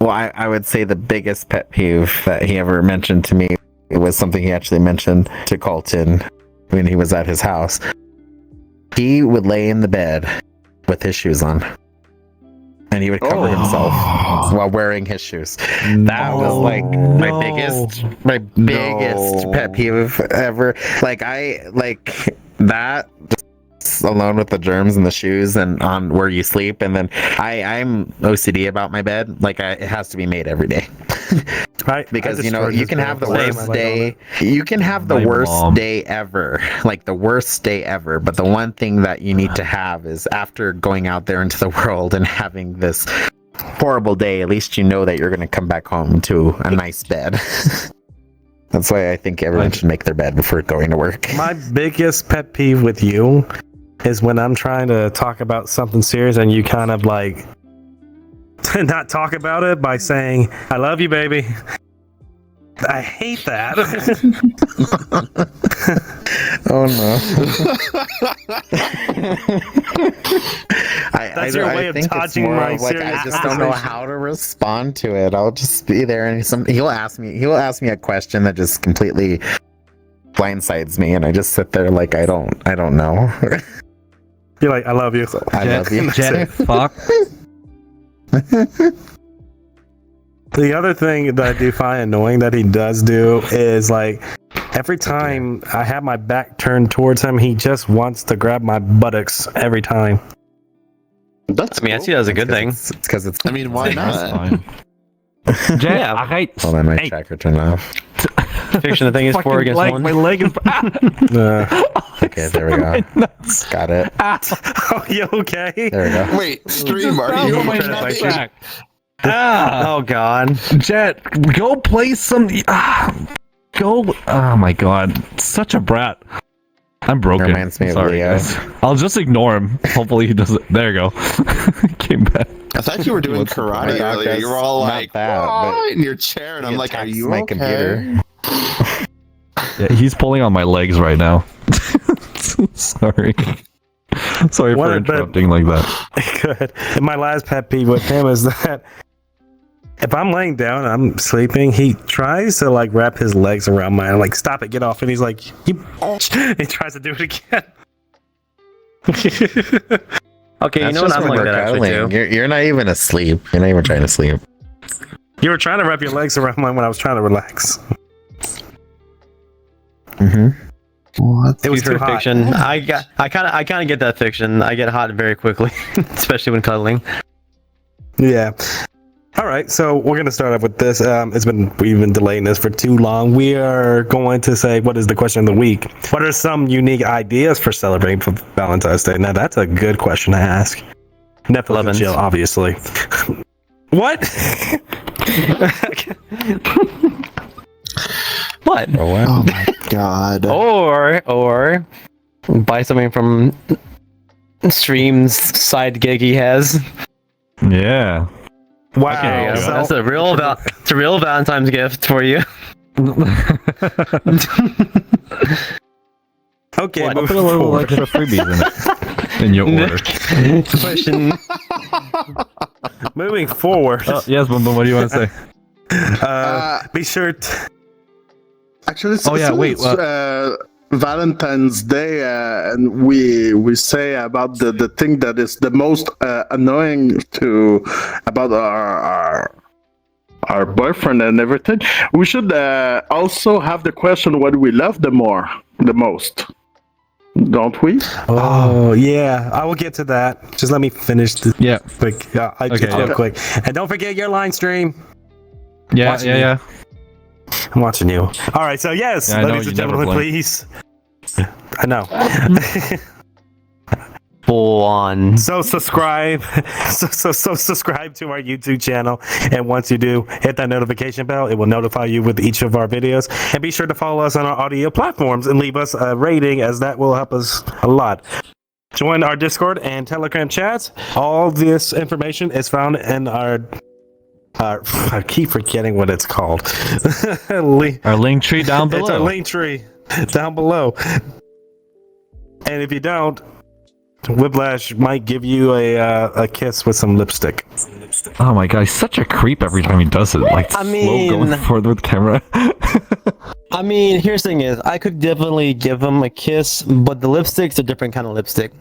Well, I would say the biggest pet peeve that he ever mentioned to me, it was something he actually mentioned to Coltyn when he was at his house. He would lay in the bed with his shoes on, and he would cover himself while wearing his shoes. That was like my biggest pet peeve ever. Like that alone with the germs and the shoes and on where you sleep. And then I'm OCD about my bed. Like it has to be made every day. Because you know, you can have the worst day. You can have the worst day ever, like the worst day ever. But the one thing that you need to have is, after going out there into the world and having this horrible day, at least you know that you're going to come back home to a nice bed. That's why I think everyone should make their bed before going to work. My biggest pet peeve with you is when I'm trying to talk about something serious and you kind of like not talk about it by saying, I love you, baby. I hate that. Oh no. That's your way of dodging my serious I just don't know how to respond to it. I'll just be there, and he'll ask me a question that just completely blindsides me, and I just sit there like I don't know. You're like, I love you. I love you. Fuck. The other thing that I do find annoying that he does do is like, Every time I have my back turned towards him, he just wants to grab my buttocks every time. That's I mean, I see that as a good thing. It's because it's. I mean, why not? Jet, Yeah. alright. Hold on, my Hey. tracker turned off. Fiction, the thing is 4 Fucking against leg, 1. my leg is. Okay, there we go. Got it. Oh, you okay? There we go. Wait, stream, are you my okay? back. Ah, Oh god. Jet, go play some. Go. Oh my god, such a brat. I'm broken. Reminds me of Sorry, Leo. guys. I'll just ignore him. Hopefully he doesn't. There you go. Came back. I thought you were doing karate My earlier. You were all not like, that, but "What?" in your chair, and I'm he like, "Are attacks you my okay?" computer. Yeah, he's pulling on my legs right now. Sorry. Sorry for What, but- interrupting like that. Good. And my last pet peeve with him is that if I'm laying down and I'm sleeping, he tries to like wrap his legs around mine. I'm like, stop it, get off. And he's like, he tries to do it again. Okay, you That's know what? just I'm when like we're that actually cuddling. too. You're not even asleep. You're not even trying to sleep. You were trying to wrap your legs around mine when I was trying to relax. Mm-hmm. What? It was too hot. Fiction. I kind of get that Fiction. I get hot very quickly, especially when cuddling. Yeah. All right, so we're gonna start off with this. We've been delaying this for too long. We are going to say, what is the question of the week? What are some unique ideas for celebrating for Valentine's Day? Now that's a good question to ask. Netflix and Lemons. chill, obviously. What? What? Oh, what? Oh my god. Or buy something from Stream's side gig he has. Yeah. Wow. Okay, so- that's a real it's a real Valentine's gift for you. okay, What? I'll put a little like freebies in it. In your order. Question. moving forward. Oh, yes, Boumboum, what do you want to say? Be sure to. Actually, Oh, yeah, wait, it's, Valentine's Day, and we say about the thing that is the most annoying to about our boyfriend and everything. We should also have the question what we love the most, don't we? Oh, yeah. I will get to that. Just let me finish the Yeah. quick. Okay, Real yeah. quick. And don't forget your line stream. Yeah, Watching yeah, you. yeah. I'm watching you. All right, so yes, Yeah, I know, ladies and you never gentlemen, blink. please. I know. Full on. So subscribe. So subscribe to our YouTube channel, and once you do, hit that notification bell. It will notify you with each of our videos. And be sure to follow us on our audio platforms and leave us a rating, as that will help us a lot. Join our Discord and Telegram chats. All this information is found in our I keep forgetting what it's called. Our link tree down It's our below. link tree down below. And if you don't, Whiplash might give you a kiss with some lipstick. Oh my god, he's such a creep every time he does it. Like, I slow mean- going forward with the camera. I mean, here's the thing is, I could definitely give him a kiss, but the lipstick's a different kind of lipstick.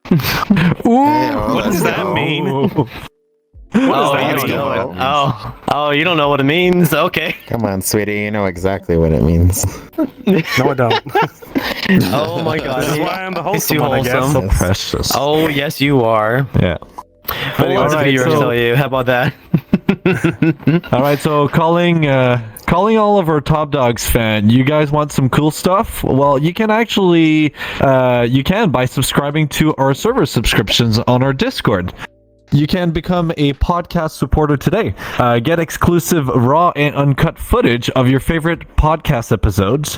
What does that mean? Oh, that you mean? don't know it. Oh, you don't know what it means? Okay. Come on, sweetie. You know exactly what it means. No, I don't. Oh my god. This is why I'm the He's wholesome too one, I guess. wholesome. So precious. Oh, yes, you are. Yeah. But All what's the right, video so- tell you? How about that? All right, so calling all of our Top Dogs fan, you guys want some cool stuff? Well, you can actually by subscribing to our server subscriptions on our Discord. You can become a podcast supporter today. Get exclusive raw and uncut footage of your favorite podcast episodes.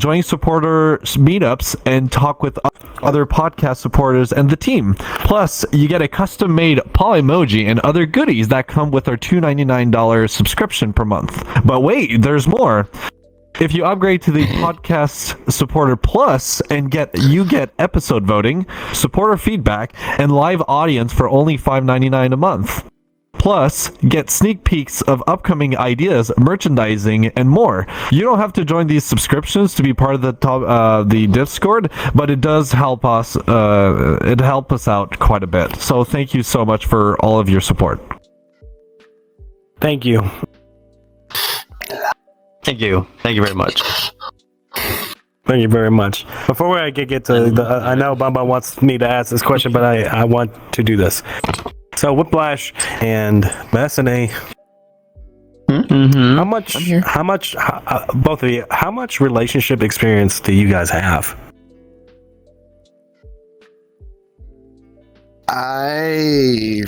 Join supporter meetups and talk with other podcast supporters and the team. Plus, you get a custom-made paw emoji and other goodies that come with our $2.99 subscription per month. But wait, there's more. If you upgrade to the podcast supporter plus and get episode voting, supporter feedback, and live audience for only $5.99 a month. Plus, get sneak peeks of upcoming ideas, merchandising, and more. You don't have to join these subscriptions to be part of the Discord, but it does help us. It helps us out quite a bit. So thank you so much for all of your support. Thank you. Thank you. Thank you very much. Thank you very much. Before I get to the, I know Boumboum wants me to ask this question, but I want to do this. So Whiplash and Besani, Mm-hmm. both of you, how much relationship experience do you guys have? I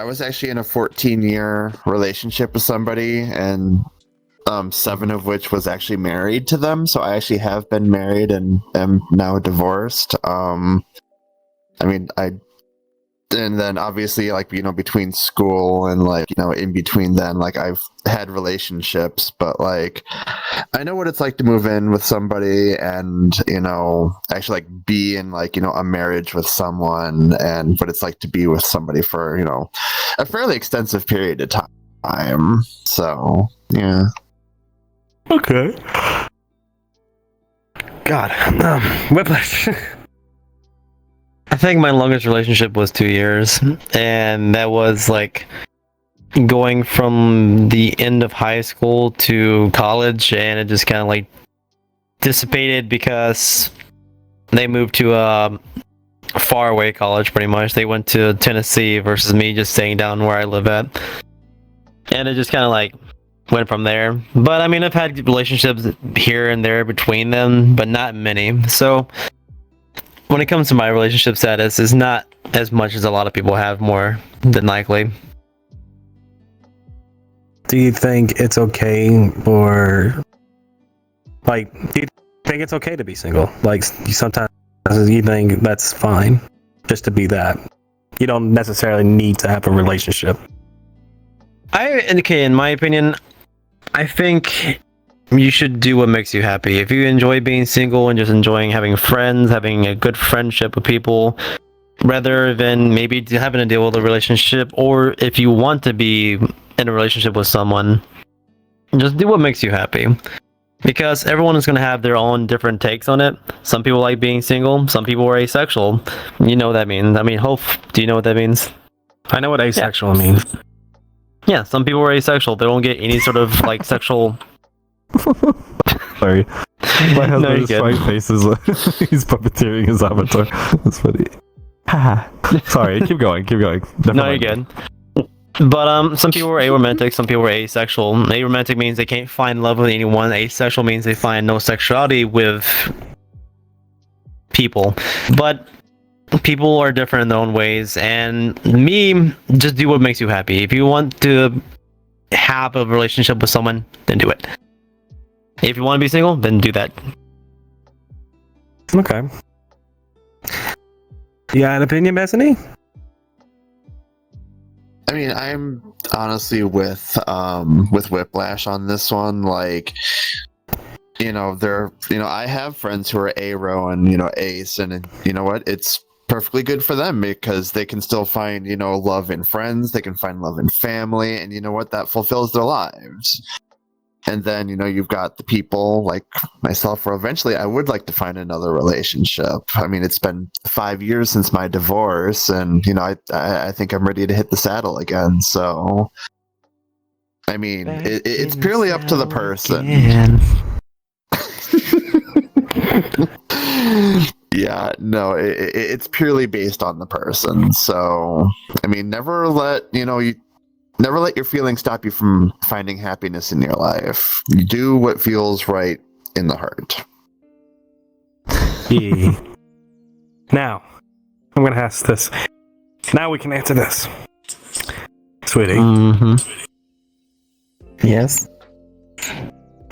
was actually in a 14-year relationship with somebody, and 7 of which was actually married to them. So I actually have been married and am now divorced. And then obviously, like, between school and, like, in between then, like, I've had relationships, but, like, I know what it's like to move in with somebody and, actually, like, be in, like, a marriage with someone, and what it's like to be with somebody for, a fairly extensive period of time. So, yeah. Okay. God, Whiplash. I think my longest relationship was 2 years, and that was like going from the end of high school to college, and it just kind of like dissipated because they moved to a far away college. Pretty much, they went to Tennessee versus me just staying down where I live at, and it just kind of like went from there. But I mean, I've had relationships here and there between them, but not many. So when it comes to my relationship status, it's not as much as a lot of people have, more than likely. Do you think it's okay for, like, do you think it's okay to be single? Like, sometimes you think that's fine just to be that. You don't necessarily need to have a relationship. In my opinion, I think you should do what makes you happy. If you enjoy being single and just enjoying having friends, having a good friendship with people, rather than maybe having to deal with a relationship, or if you want to be in a relationship with someone, just do what makes you happy. Because everyone is going to have their own different takes on it. Some people like being single, some people are asexual. You know what that means. I mean, Hope, do you know what that means? I know what asexual means. Yeah, some people are asexual. They don't get any sort of like sexual. Sorry. My No, you're husband's good. trying faces. He's puppeteering his avatar. That's funny. Sorry, keep going. Never No, mind. you're good. But some people are aromantic, some people are asexual. Aromantic means they can't find love with anyone. Asexual means they find no sexuality with people. But people are different in their own ways, and me, just do what makes you happy. If you want to have a relationship with someone, then do it. If you want to be single, then do that. Okay. You got an opinion, Besani? I mean, I'm honestly with Whiplash on this one. Like, I have friends who are aro and ace, and you know what? It's perfectly good for them because they can still find love in friends. They can find love in family, and you know what? That fulfills their lives. And then you've got the people like myself, where eventually I would like to find another relationship. I mean, it's been 5 years since my divorce, and I think I'm ready to hit the saddle again. So, I mean, it's purely up to the person. Yeah, no, it's purely based on the person. So, I mean, never let your feelings stop you from finding happiness in your life. You do what feels right in the heart. Yeah. Now, I'm going to ask this. Now we can answer this. Sweetie, Mm-hmm. Yes.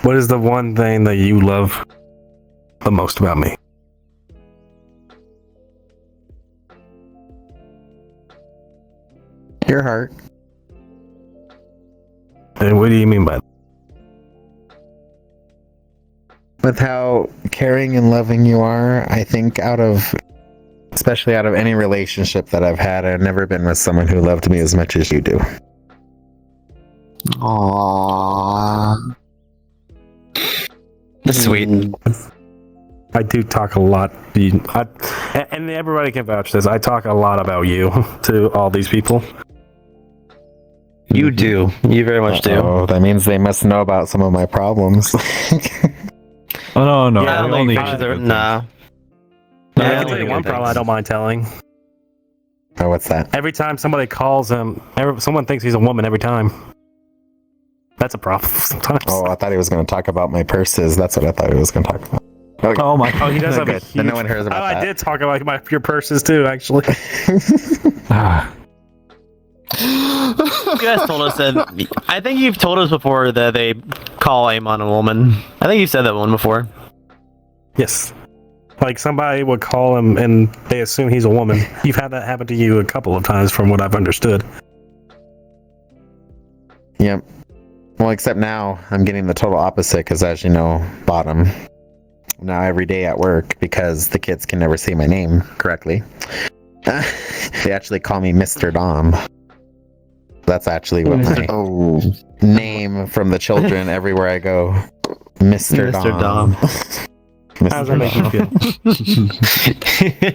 what is the one thing that you love the most about me? Your heart. And what do you mean by that? With how caring and loving you are, I think especially out of any relationship that I've had, I've never been with someone who loved me as much as you do. Aww. That's sweet. I do talk a lot. And everybody can vouch this. I talk a lot about you to all these people. You do. You very much do. Oh, that means they must know about some of my problems. Oh no, Yeah, I we don't only think hear good nah. Yeah, I I'll don't tell you think one it problem I thinks. don't mind telling. Oh, what's that? Every time somebody calls him, someone thinks he's a woman every time. That's a problem sometimes. Oh, I thought he was going to talk about my purses. That's what I thought he was going to talk about. Okay. Oh my. Oh, he does have a Good. huge... Then no one hears about I that. did talk about your purses too, actually. Ah. You guys told us that. I think you've told us before that they call Amon a woman. I think you said that one before. Yes. Like somebody would call him and they assume he's a woman. You've had that happen to you a couple of times from what I've understood. Yep. Well, except now I'm getting the total opposite because, as you know, bottom. Now every day at work, because the kids can never say my name correctly, they actually call me Mr. Dom. That's actually what my Oh, name from the children everywhere I go. Mr. Mr. Dom. Mr. How does that make you feel?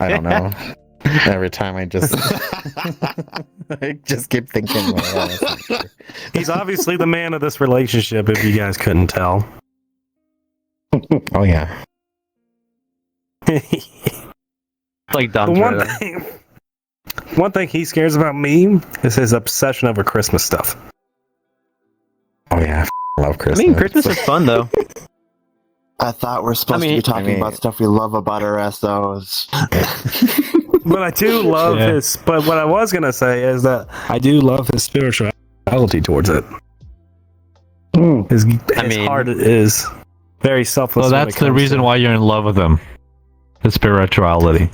I don't know. Every time I just keep thinking, well, that's not true. He's obviously the man of this relationship, if you guys couldn't tell. Oh yeah. Like Dom. One thing he scares about me is his obsession over Christmas stuff. Oh yeah. Love I Christmas. mean, Christmas is fun though. I thought we're supposed to be talking about stuff we love about our SOs. But I do love his. But what I was gonna say is that I do love his spirituality towards it. His heart is very selfless. So when that's it the comes reason to- why you're in love with him. His spirituality.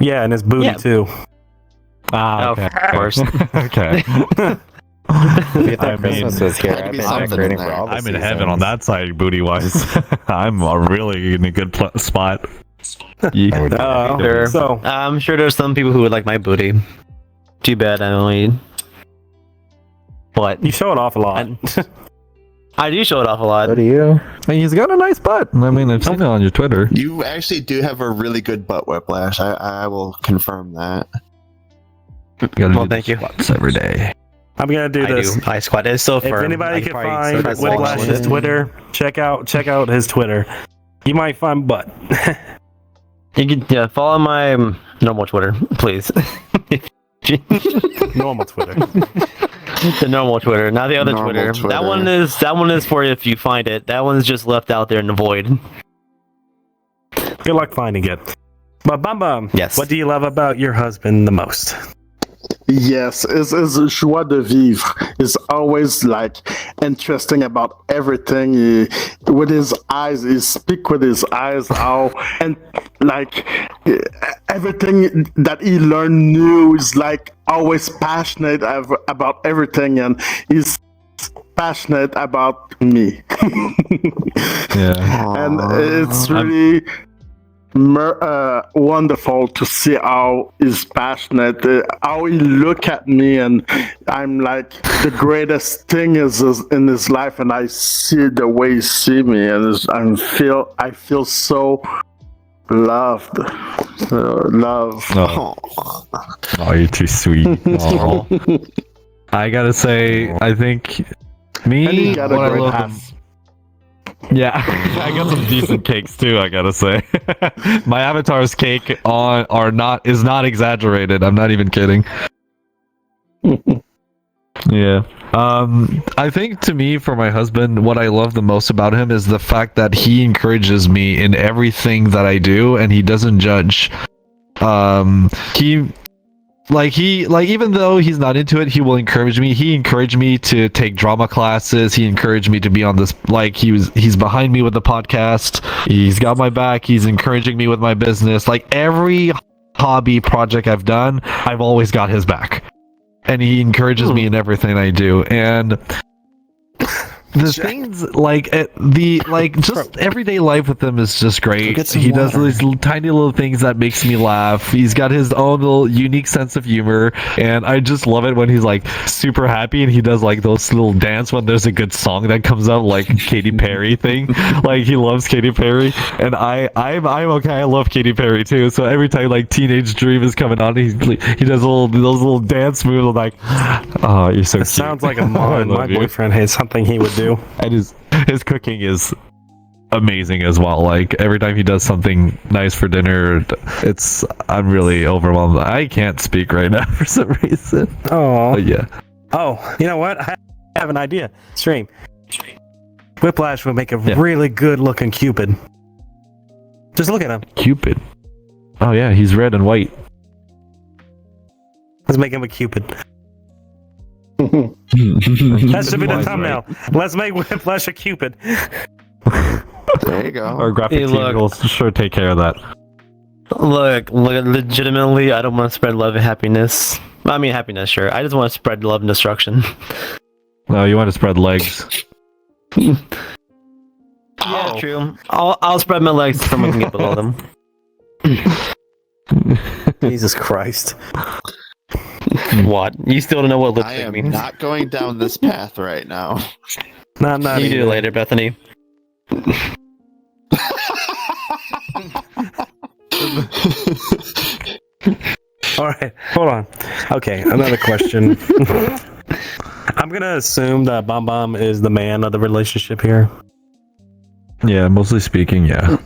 Yeah, and his booty Yeah. too. Ah, Oh, okay. of course. Okay. If you thought I mean, Christmas was here, had to I've be been something decorating in for there. all the I'm in heaven on seasons. that side, booty wise. I'm really in a good spot. Yeah. Sure. So I'm sure there's some people who would like my booty. Too bad I only. What? you show it off a lot. I do show it off a lot. So do you? And he's got a nice butt. I mean, I've seen it on your Twitter. You actually do have a really good butt whiplash. I will confirm that. Gotta Well, do thank you. squats every day. I'm gonna do I this. do. I squat. It's so If firm. anybody I can probably find start walking Whiplash's with it. Twitter, check out his Twitter. You might find butt. You can follow my normal Twitter, please. Normal Twitter. The normal Twitter, not the other Normal Twitter. Twitter. That one is for if you find it. That one's just left out there in the void. Good luck finding it. But Boumboum, Yes. what do you love about your husband the most? Yes, is joie de vivre. Is always like interesting about everything. With his eyes, he speak with his eyes. And like everything that he learned new is like always passionate about everything, and he's passionate about me. Yeah. And it's really wonderful to see how he's passionate, how he look at me, and I'm like the greatest thing is in his life, and I see the way he see me, and I feel so loved. Love. Oh. Oh, you're too sweet. Oh. I gotta say, I think And he me, got what a I great love ass. Yeah, I got some decent cakes too. I gotta say, my avatar's cake is not exaggerated. I'm not even kidding. Yeah. I think to me, for my husband, what I love the most about him is the fact that he encourages me in everything that I do, and he doesn't judge. Even though he's not into it, he will encourage me. He encouraged me to take drama classes. He encouraged me to be on this, he's behind me with the podcast. He's got my back. He's encouraging me with my business. Like every hobby project I've done, I've always got his back. And he encourages me in everything I do. And the things like just everyday life with him is just great. Get some He does water. these tiny little things that makes me laugh. He's got his own little unique sense of humor, and I just love it when he's like super happy and he does like those little dance when there's a good song that comes up, like Katy Perry thing. Like he loves Katy Perry, and I'm okay. I love Katy Perry too. So every time like Teenage Dream is coming on, he does those little dance moves. I'm like, oh, you're so It cute. sounds like a I mon. love My you. boyfriend has something he would do. And his cooking is amazing as well. Like every time he does something nice for dinner, I'm really overwhelmed. I can't speak right now for some reason. Oh, But yeah. oh, you know what? I have an idea. Stream. Whiplash would make a Yeah. really good-looking Cupid. Just look at him. Cupid. Oh yeah, he's red and white. Let's make him a Cupid. That That should be the thumbnail. Let's make Whiplash a Cupid. There you go. Our graphic Hey, team look. will sure take care of that. Look, legitimately, I don't want to spread love and happiness. I mean, happiness, sure. I just want to spread love and destruction. No, you want to spread legs. Yeah, Oh. true. I'll spread my legs so someone can get below them. Jesus Christ. What? You still don't know what I lipstick am means? not going down this path right now. Not You do even. it later, Bethany. All right, hold on. Okay, another question. I'm gonna assume that Boumboum is the man of the relationship here. Yeah, mostly speaking, yeah.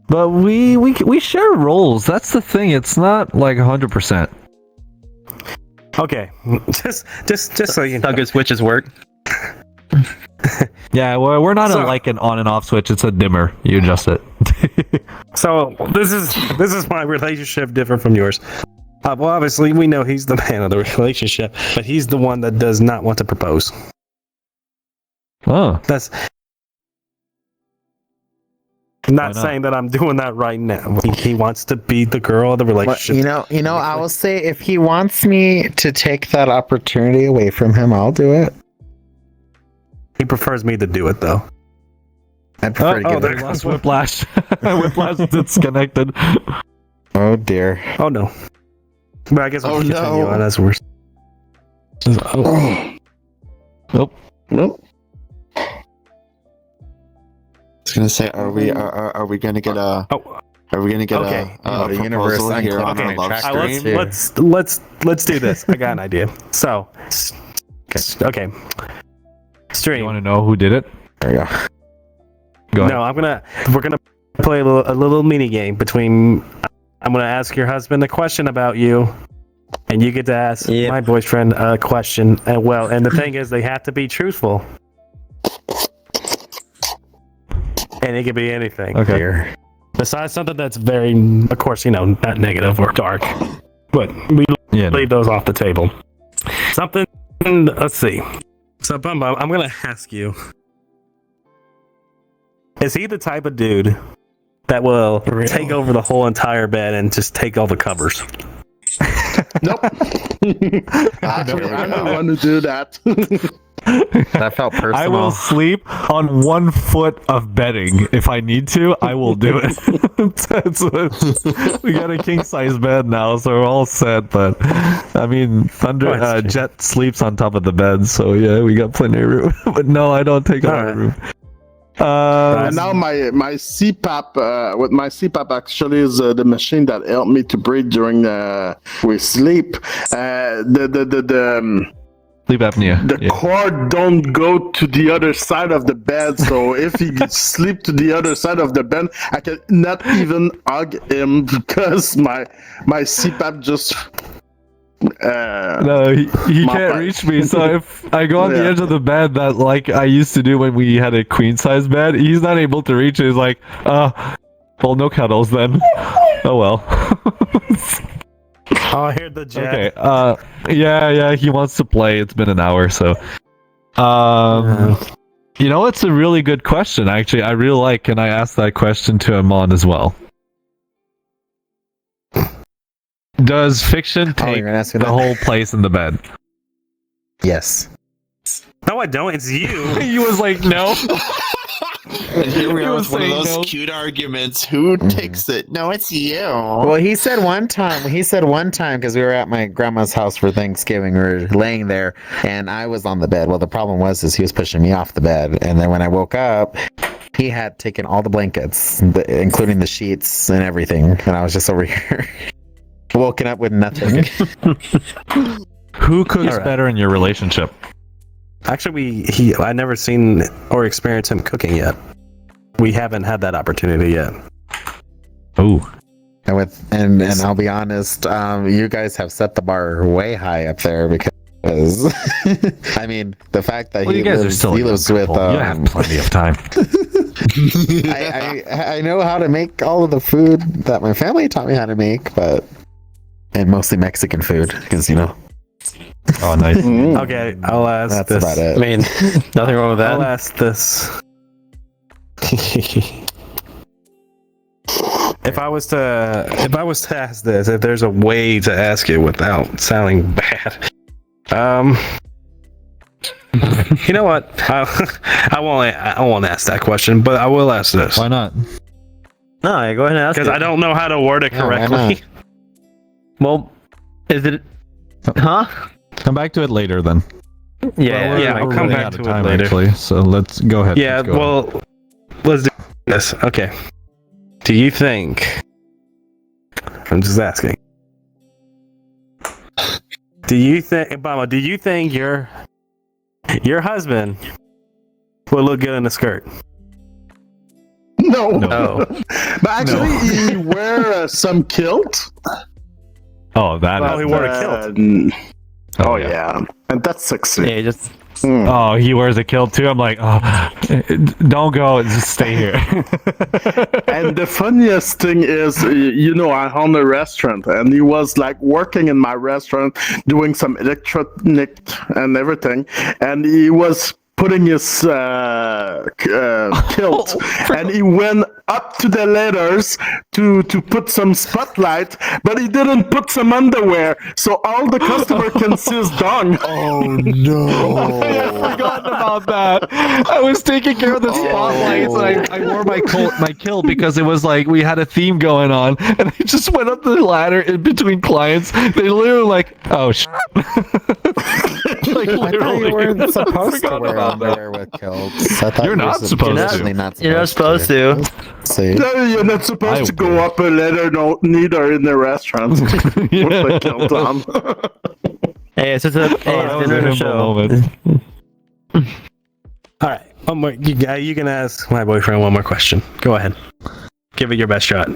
But we share roles. That's the thing. It's not like 100%. Okay, just so you know. How good switches work. Yeah, well, we're not So- like an on and off switch. It's a dimmer. You adjust it. So this is my relationship different from yours. Well, obviously we know he's the man of the relationship, but he's the one that does not want to propose. Oh, That's not not? saying that I'm doing that right now. He wants to be the girl of the Well, relationship. I will say if he wants me to take that opportunity away from him, I'll do it. He prefers me to do it though. I prefer to oh, get there- it. lost Whiplash. Whiplash is disconnected. Oh dear. Oh no. But I guess we Oh, can continue no. on. That's worse. Oh. Nope. Nope. I was gonna say, are we gonna get a? Oh. Are we gonna get Okay. a The universe proposal here on unclogged our my love track Alright, stream? let's do this. I got an idea. So, okay. You Stream. want to know who did it? There we go. Go ahead. No, we're gonna play a little mini game between. I'm gonna ask your husband a question about you, and you get to ask Yep. my boyfriend a question. And the thing is, they have to be truthful, and it could be anything. Okay. Here. Besides something that's very, of course, not negative or dark, but we Yeah. no. leave those off the table. Something. Let's see. So, Boumboum, I'm gonna ask you: is he the type of dude that will take over the whole entire bed and just take all the covers? Nope. Actually, I'm the one who do that. That felt personal. I will sleep on 1 foot of bedding if I need to. I will do it. We got a king size bed now, so we're all set. But I mean, Jet sleeps on top of the bed, so yeah, we got plenty of room. But no, I don't take all the Alright. room. And now my CPAP with my CPAP actually is the machine that helped me to breathe during we sleep. Sleep apnea. The Yeah. cord don't go to the other side of the bed, so if he sleep to the other side of the bed, I can not even hug him because my CPAP just. No, he My can't butt. reach me. So if I go on the Yeah. edge of the bed, that like I used to do when we had a queen size bed, he's not able to reach it. He's like, well, no cuddles then. Oh well. Oh, I hear the jet. Okay. Yeah. He wants to play. It's been an hour, so. You know, it's a really good question. Actually, I really like. Can I ask that question to Amon as well? Does fiction Oh, take you're gonna ask me the that? whole place in the bed? Yes. No, I don't. It's you. He was like, no. And here we He are was with one of saying those no. cute arguments. Who takes it? No, it's you. Well, he said one time because we were at my grandma's house for Thanksgiving. We were laying there, and I was on the bed. Well, the problem was he was pushing me off the bed, and then when I woke up, he had taken all the blankets, including the sheets and everything, and I was just over here, woken up with nothing. Who cooks Alright. better in your relationship? Actually, I never seen or experienced him cooking yet. We haven't had that opportunity yet. Ooh. And I'll be honest, you guys have set the bar way high up there because I mean the fact that Well, you guys are still he lives with you have plenty of time. I know how to make all of the food that my family taught me how to make, and mostly Mexican food because Oh, nice. Okay, I'll ask that's this. about I it. mean, nothing wrong with that. I'll ask this. If I was to ask this, if there's a way to ask it without sounding bad, you know what? I won't ask that question, but I will ask this Why not? No, yeah, go ahead and ask because it. I don't know how to word it Yeah, why correctly. Well, is it? Huh? Come back to it later then. Yeah, yeah, We're I'll come running back out of to it time, later. Actually, so let's go ahead. Yeah, Let's go ahead. well, let's do this. Okay. Do you think? I'm just asking. Do you think, Obama? Do you think your husband will look good in a skirt? No. No. But actually, he wear some kilt. Oh, that. Oh, he wore a kilt. Oh yeah, and that's sexy. Yeah, just Mm. Oh, he wears a kilt too. I'm like, oh, don't go. Just stay here. And the funniest thing is, I own a restaurant, and he was like working in my restaurant, doing some electronic and everything, and he was putting his kilt, and he went up to the ladders to put some spotlight, but he didn't put some underwear, so all the customer can see his dong. Oh no! I had forgotten about that. I was taking care of the spotlights, and I wore my kilt because it was like we had a theme going on, and I just went up the ladder in between clients. They literally like, oh shit. Like I thought you literally. weren't supposed to forgot wear about that. underwear with kilts. I thought You're you were not supposed to. definitely not you're not supposed to. See? No, you're not supposed I to go would. up a ladder, neither in the restaurant. With the kilt on. Hey, it's just a that was dinner a and a himbo show. moment. All right. One more. You can ask my boyfriend one more question. Go ahead. Give it your best shot.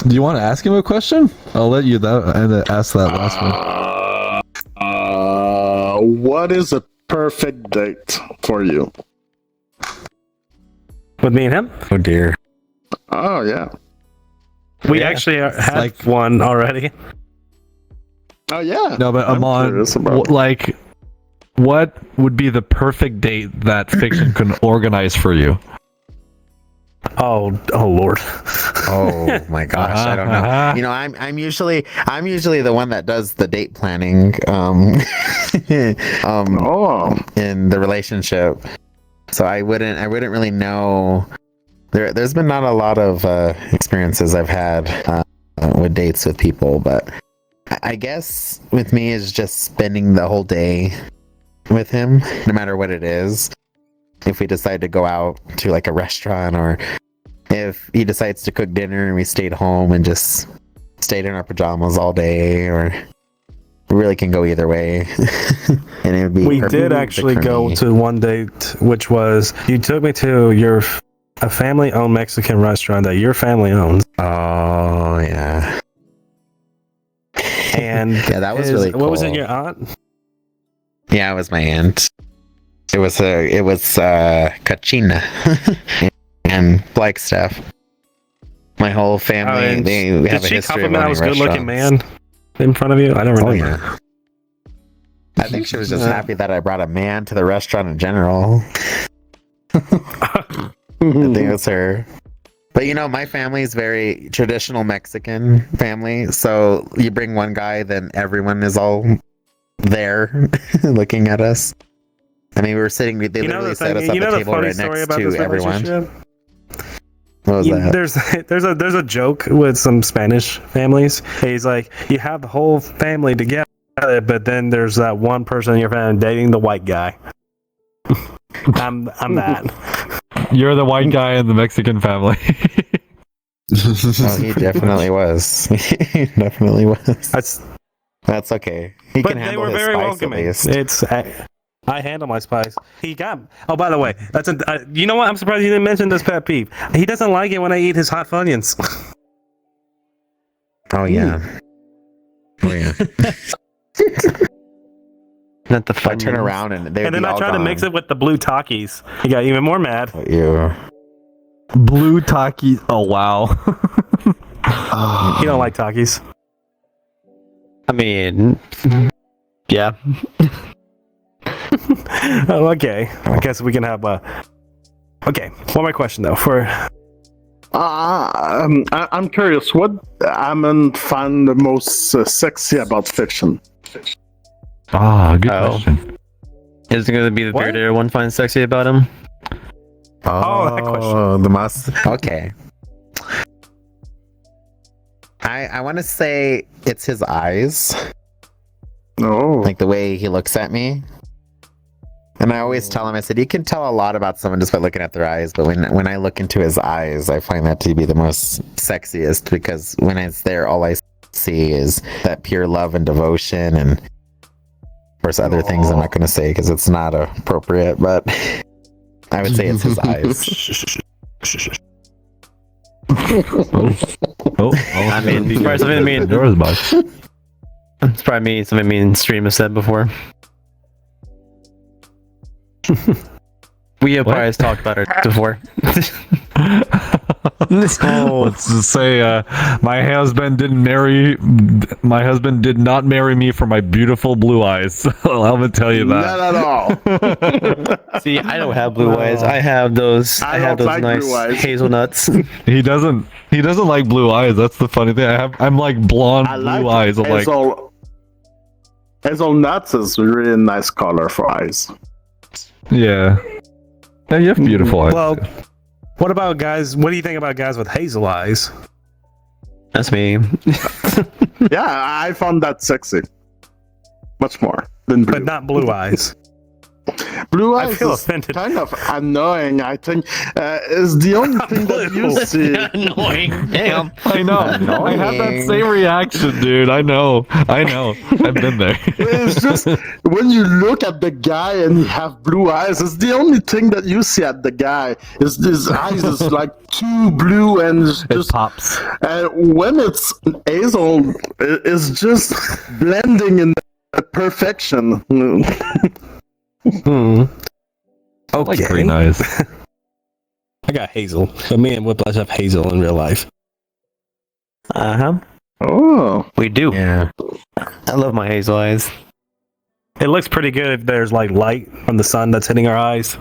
Do you want to ask him a question? I'll let you ask that last one. What is a perfect date for you? With me and him? Oh dear. Oh yeah. We Yeah, actually had like- one already. Oh yeah. No, but I'm Amon, curious about what would be the perfect date that fiction can organize for you? Oh Lord. Oh my gosh, I don't know. I'm usually the one that does the date planning Oh. in the relationship. So I wouldn't really know. There's been not a lot of experiences I've had with dates with people, but I guess with me is just spending the whole day with him, no matter what it is. If we decide to go out to like a restaurant, or if he decides to cook dinner and we stayed home and just stayed in our pajamas all day, or we really can go either way. And it would be We perfect did actually for go me. to one date, which was you took me to a family-owned Mexican restaurant that your family owns, Oh yeah. and Yeah, that was really What was it? cool. Your aunt? Yeah, it was my aunt. It was cachina and Flagstaff. My whole family, and they Did have a she history of compliment I owning was a good-looking restaurants. man in front of you? I don't Oh remember. yeah. I think she was just happy that I brought a man to the restaurant in general. I think it was her But you know, my family is very traditional Mexican family. So you bring one guy, then everyone is all there looking at us. I mean, we were sitting. They literally set us up a table right next to everyone. What was that? There's a joke with some Spanish families. He's like, you have the whole family together, but then there's that one person in your family dating the white guy. I'm that. You're the white guy in the Mexican family. Oh, he definitely was. He definitely was. That's okay. He But can they handle were his very spice welcoming. at least. I handle my spice. He got. Oh, by the way, you know what? I'm surprised you didn't mention this pet peeve. He doesn't like it when I eat his hot Funyuns. Oh yeah. Oh yeah. Not the I fun. turn around and they And then I try to mix it with the blue Takis. He got even more mad. Ew. Blue Taki. Oh wow. He don't like Takis. I mean, yeah. Oh, okay. I guess we can have Okay, one more question though. I'm curious. What Amon find the most sexy about fiction? Good Oh. question. Is it going to be the What? bearded one find sexy about him? Oh, that question. The must. Okay. I want to say it's his eyes, Oh, like the way he looks at me. And I always tell him, I said, you can tell a lot about someone just by looking at their eyes, but when I look into his eyes, I find that to be the most sexiest, because when it's there, all I see is that pure love and devotion, and of course other things I'm not going to say because it's not appropriate, but I would say it's his eyes. I mean, it's probably something me and Yours, box. it's probably me something me and Stream has said before. We have What? probably talked about it before. Let's just say my husband did not marry me for my beautiful blue eyes. I'm gonna tell you that. not at all. See, I don't have blue eyes. I have those. I have don't those like blue eyes. nice hazelnuts. He doesn't like blue eyes. That's the funny thing. I'm like blonde I blue like eyes. I'm like, hazelnuts is a really nice color for eyes. yeah, you have beautiful eyes. Well, what about guys? What do you think about guys with hazel eyes? That's me. Yeah, I found that sexy. Much more than blue. But not blue eyes. Blue I eyes feel is offended. kind of annoying. I think is the only thing that you see. Annoying. Damn. I know. I had that same reaction, dude. I know. I've been there. It's just when you look at the guy and he have blue eyes, it's the only thing that you see at the guy. Is his eyes is like too blue and it's It just. pops. And when it's hazel, it's just blending in perfection. Hmm. Like Okay. green eyes. I got hazel, but me and Whiplash have hazel in real life. Uh-huh. Oh, We do. Yeah. I love my hazel eyes. It looks pretty good if there's like light from the sun that's hitting our eyes.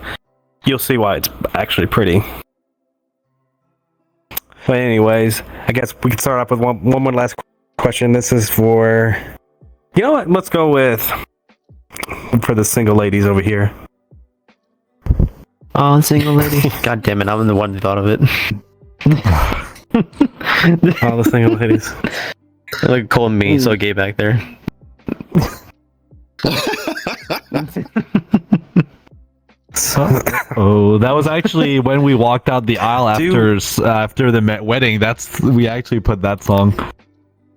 You'll see why it's actually pretty. But anyways, I guess we can start off with one more last question. This is for... You know what? Let's go with... For the single ladies over here. Oh, single lady. God damn it, I'm the one who thought of it. All the single ladies. They look cool and me, so gay back there. Oh, that was actually when we walked out the aisle after the wedding. We actually put that song.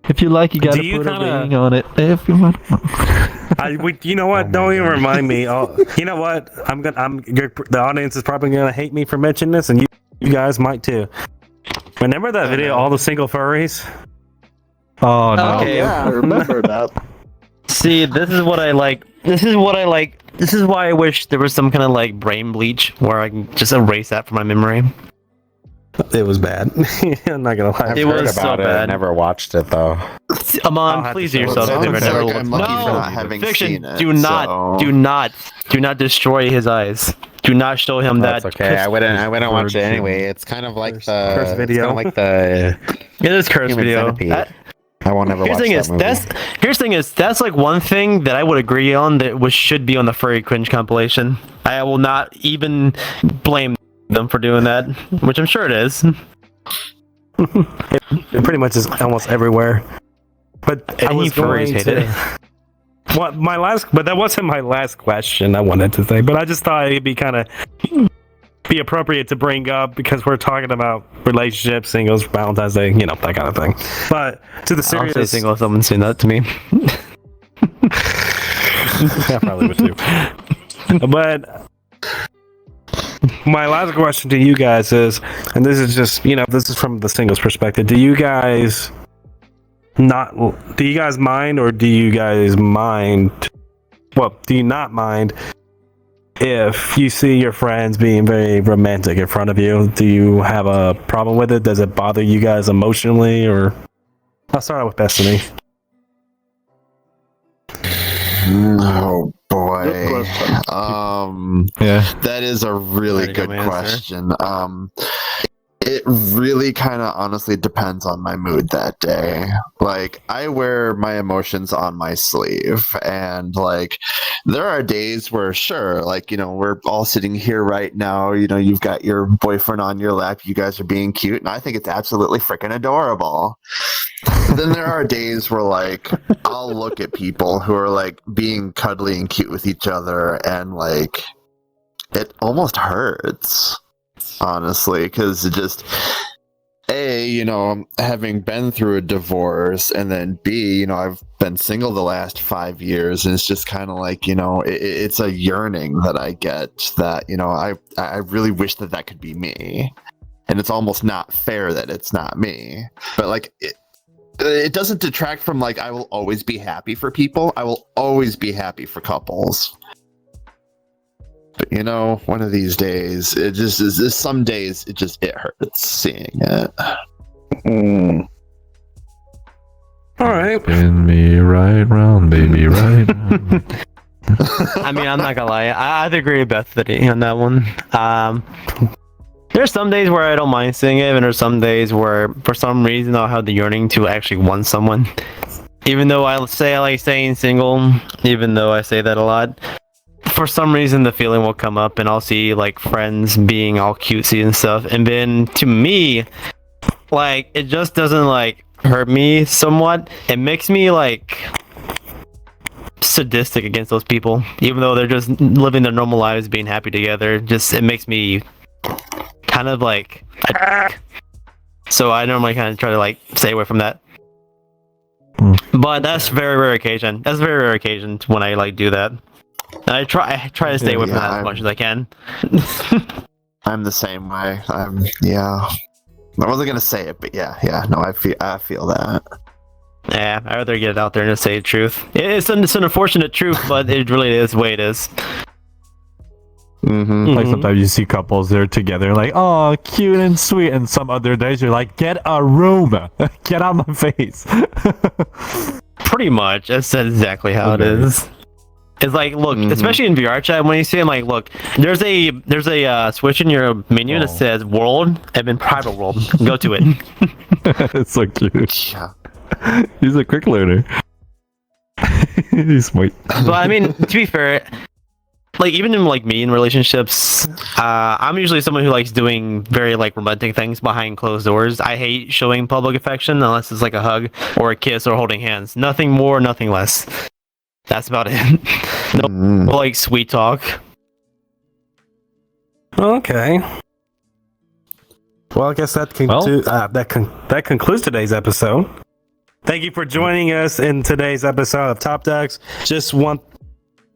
If you like, you gotta Do you put kinda- a ring on it. If you want. You know what? Don't even remind me. Oh, you know what? The audience is probably gonna hate me for mentioning this, and you guys might too. Remember that video, all the single furries? Oh no. Okay. yeah, I remember that. See, this is what I like. This is why I wish there was some kind of like brain bleach where I can just erase that from my memory. It was bad. I'm not gonna lie. I've It heard was about so it. I bad. never watched it though. I'll Amon, have please to do show yourself. it. a favor, Sounds never like look- I'm lucky no, for not having Fiction, seen it. do not, so- do not destroy his eyes. Do not show him that. That's okay. I wouldn't watch it anyway. It's kind of like the curse video. It's kind of like the It is curse Human video. Centipede. I won't ever watch that movie. Here's the thing is that's like one thing that I would agree on that should be on the furry cringe compilation. I will not even blame them for doing that, which I'm sure it is. It pretty much is almost everywhere. But I was furries going hate to. it. But that wasn't my last question I wanted to say. But I just thought it'd be kind of be appropriate to bring up because we're talking about relationships, singles, Valentine's Day, you know, that kind of thing. But to the serious, I'll say single if someone's saying that to me. I probably would too. But my last question to you guys is, and this is just, you know, this is from the singles perspective. Do you guys mind, or do you guys mind? Well, do you not mind if you see your friends being very romantic in front of you? Do you have a problem with it? Does it bother you guys emotionally? Or I'll start out with Besani. Oh boy. Good question. That is a really good question. It really kind of honestly depends on my mood that day. Like, I wear my emotions on my sleeve, and like, there are days where, sure, like, you know, we're all sitting here right now, you know, you've got your boyfriend on your lap, you guys are being cute, and I think it's absolutely freaking adorable. Then there are days where, like, I'll look at people who are like being cuddly and cute with each other, and like, it almost hurts. Honestly, because it just, A, you know, having been through a divorce, and then B, you know, I've been single the last 5 years, and it's just kind of like, you know, it's a yearning that I get that, you know, I really wish that could be me, and it's almost not fair that it's not me, but like, it doesn't detract from, like, I will always be happy for people. I will always be happy for couples. But, you know, one of these days, it just is. Some days, it hurts seeing it. All right. Spin me right round, baby, right round. I mean, I'm not gonna lie. I'd agree with Bethany on that one. There's some days where I don't mind seeing it, and there's some days where, for some reason, I'll have the yearning to actually want someone. Even though I say I like staying single, even though I say that a lot. For some reason, the feeling will come up, and I'll see like friends being all cutesy and stuff, and then to me, like, it just doesn't like hurt me somewhat. It makes me like sadistic against those people, even though they're just living their normal lives, being happy together. Just it makes me kind of like, so I normally kind of try to like stay away from that. But that's very rare occasion. That's a very rare occasion when I like do that. I try to stay away from that as much as I can. I'm the same way. Yeah. I wasn't gonna say it, but yeah. No, I feel that. Yeah, I'd rather get it out there and just say the truth. It's an unfortunate truth, but it really is the way it is. Like sometimes you see couples they're together, like, oh, cute and sweet, and some other days you're like, get a room, get out of my face. Pretty much, that's exactly how it is. It's like, look, especially in VRChat, when you see them, like, look, there's a switch in your menu that says world and then private world. Go to it. It's so cute. Yeah. He's a quick learner. He's smart. But I mean, to be fair, like, even in like me in relationships, I'm usually someone who likes doing very like romantic things behind closed doors. I hate showing public affection unless it's like a hug or a kiss or holding hands. Nothing more, nothing less. That's about it. No, like sweet talk. Okay. Well, I guess that concludes today's episode. Thank you for joining us in today's episode of Top Dogs.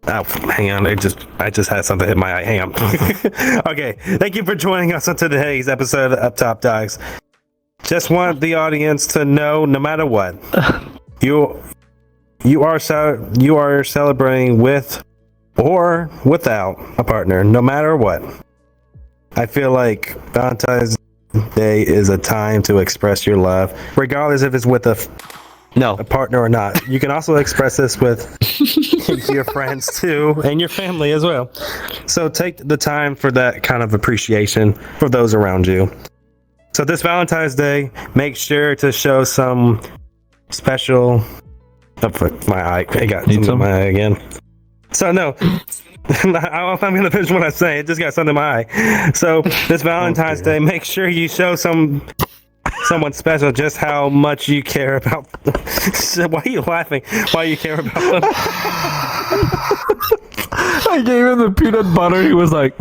Oh, hang on. I just had something hit my eye. Hang on. Okay. Thank you for joining us on today's episode of Top Dogs. Just want the audience to know, no matter what, you are celebrating with or without a partner, no matter what. I feel like Valentine's Day is a time to express your love, regardless if it's with a partner or not. You can also express this with your friends too, and your family as well. So take the time for that kind of appreciation for those around you. So this Valentine's Day, make sure to show some special. Oh, fuck, my eye. I got Need something in some? my eye again. So no. I'm gonna finish what I say. It just got something in my eye. So this Valentine's Day, make sure you show someone special just how much you care about. Why are you laughing? Why you care about them? I gave him the peanut butter. He was like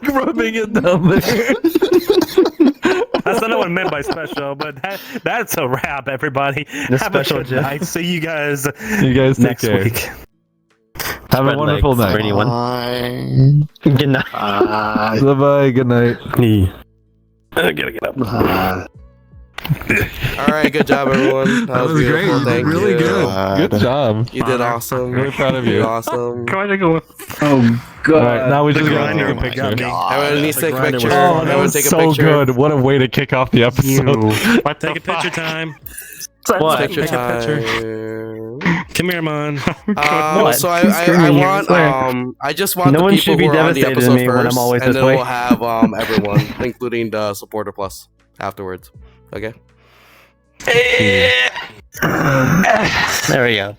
rubbing it down there. That's not what I meant by special, but that's a wrap, everybody. The Have a special good Jeff. night. See you guys You guys take next care. week. Have a Spread wonderful legs for night. anyone. Bye. Good night. Bye-bye. Good night. I gotta get up. All right, good job, everyone. That was great. beautiful. Thank Really you. good. Good job. You did awesome. Really proud of You you. did awesome. Trying to go. Oh All right, now we The just grinder got pick up me. Everyone needs to take a grinder picture. was- Oh, that Everyone was take a so picture. good. What a way to kick off the episode. Take a picture time. What? Picture Take a picture. time. Come here, Mon. So I screaming here? want I just want No the one people should be who are on the devastated episode at me when first, I'm always and this then way. we'll have everyone, including the supporter plus afterwards. Okay. There we go.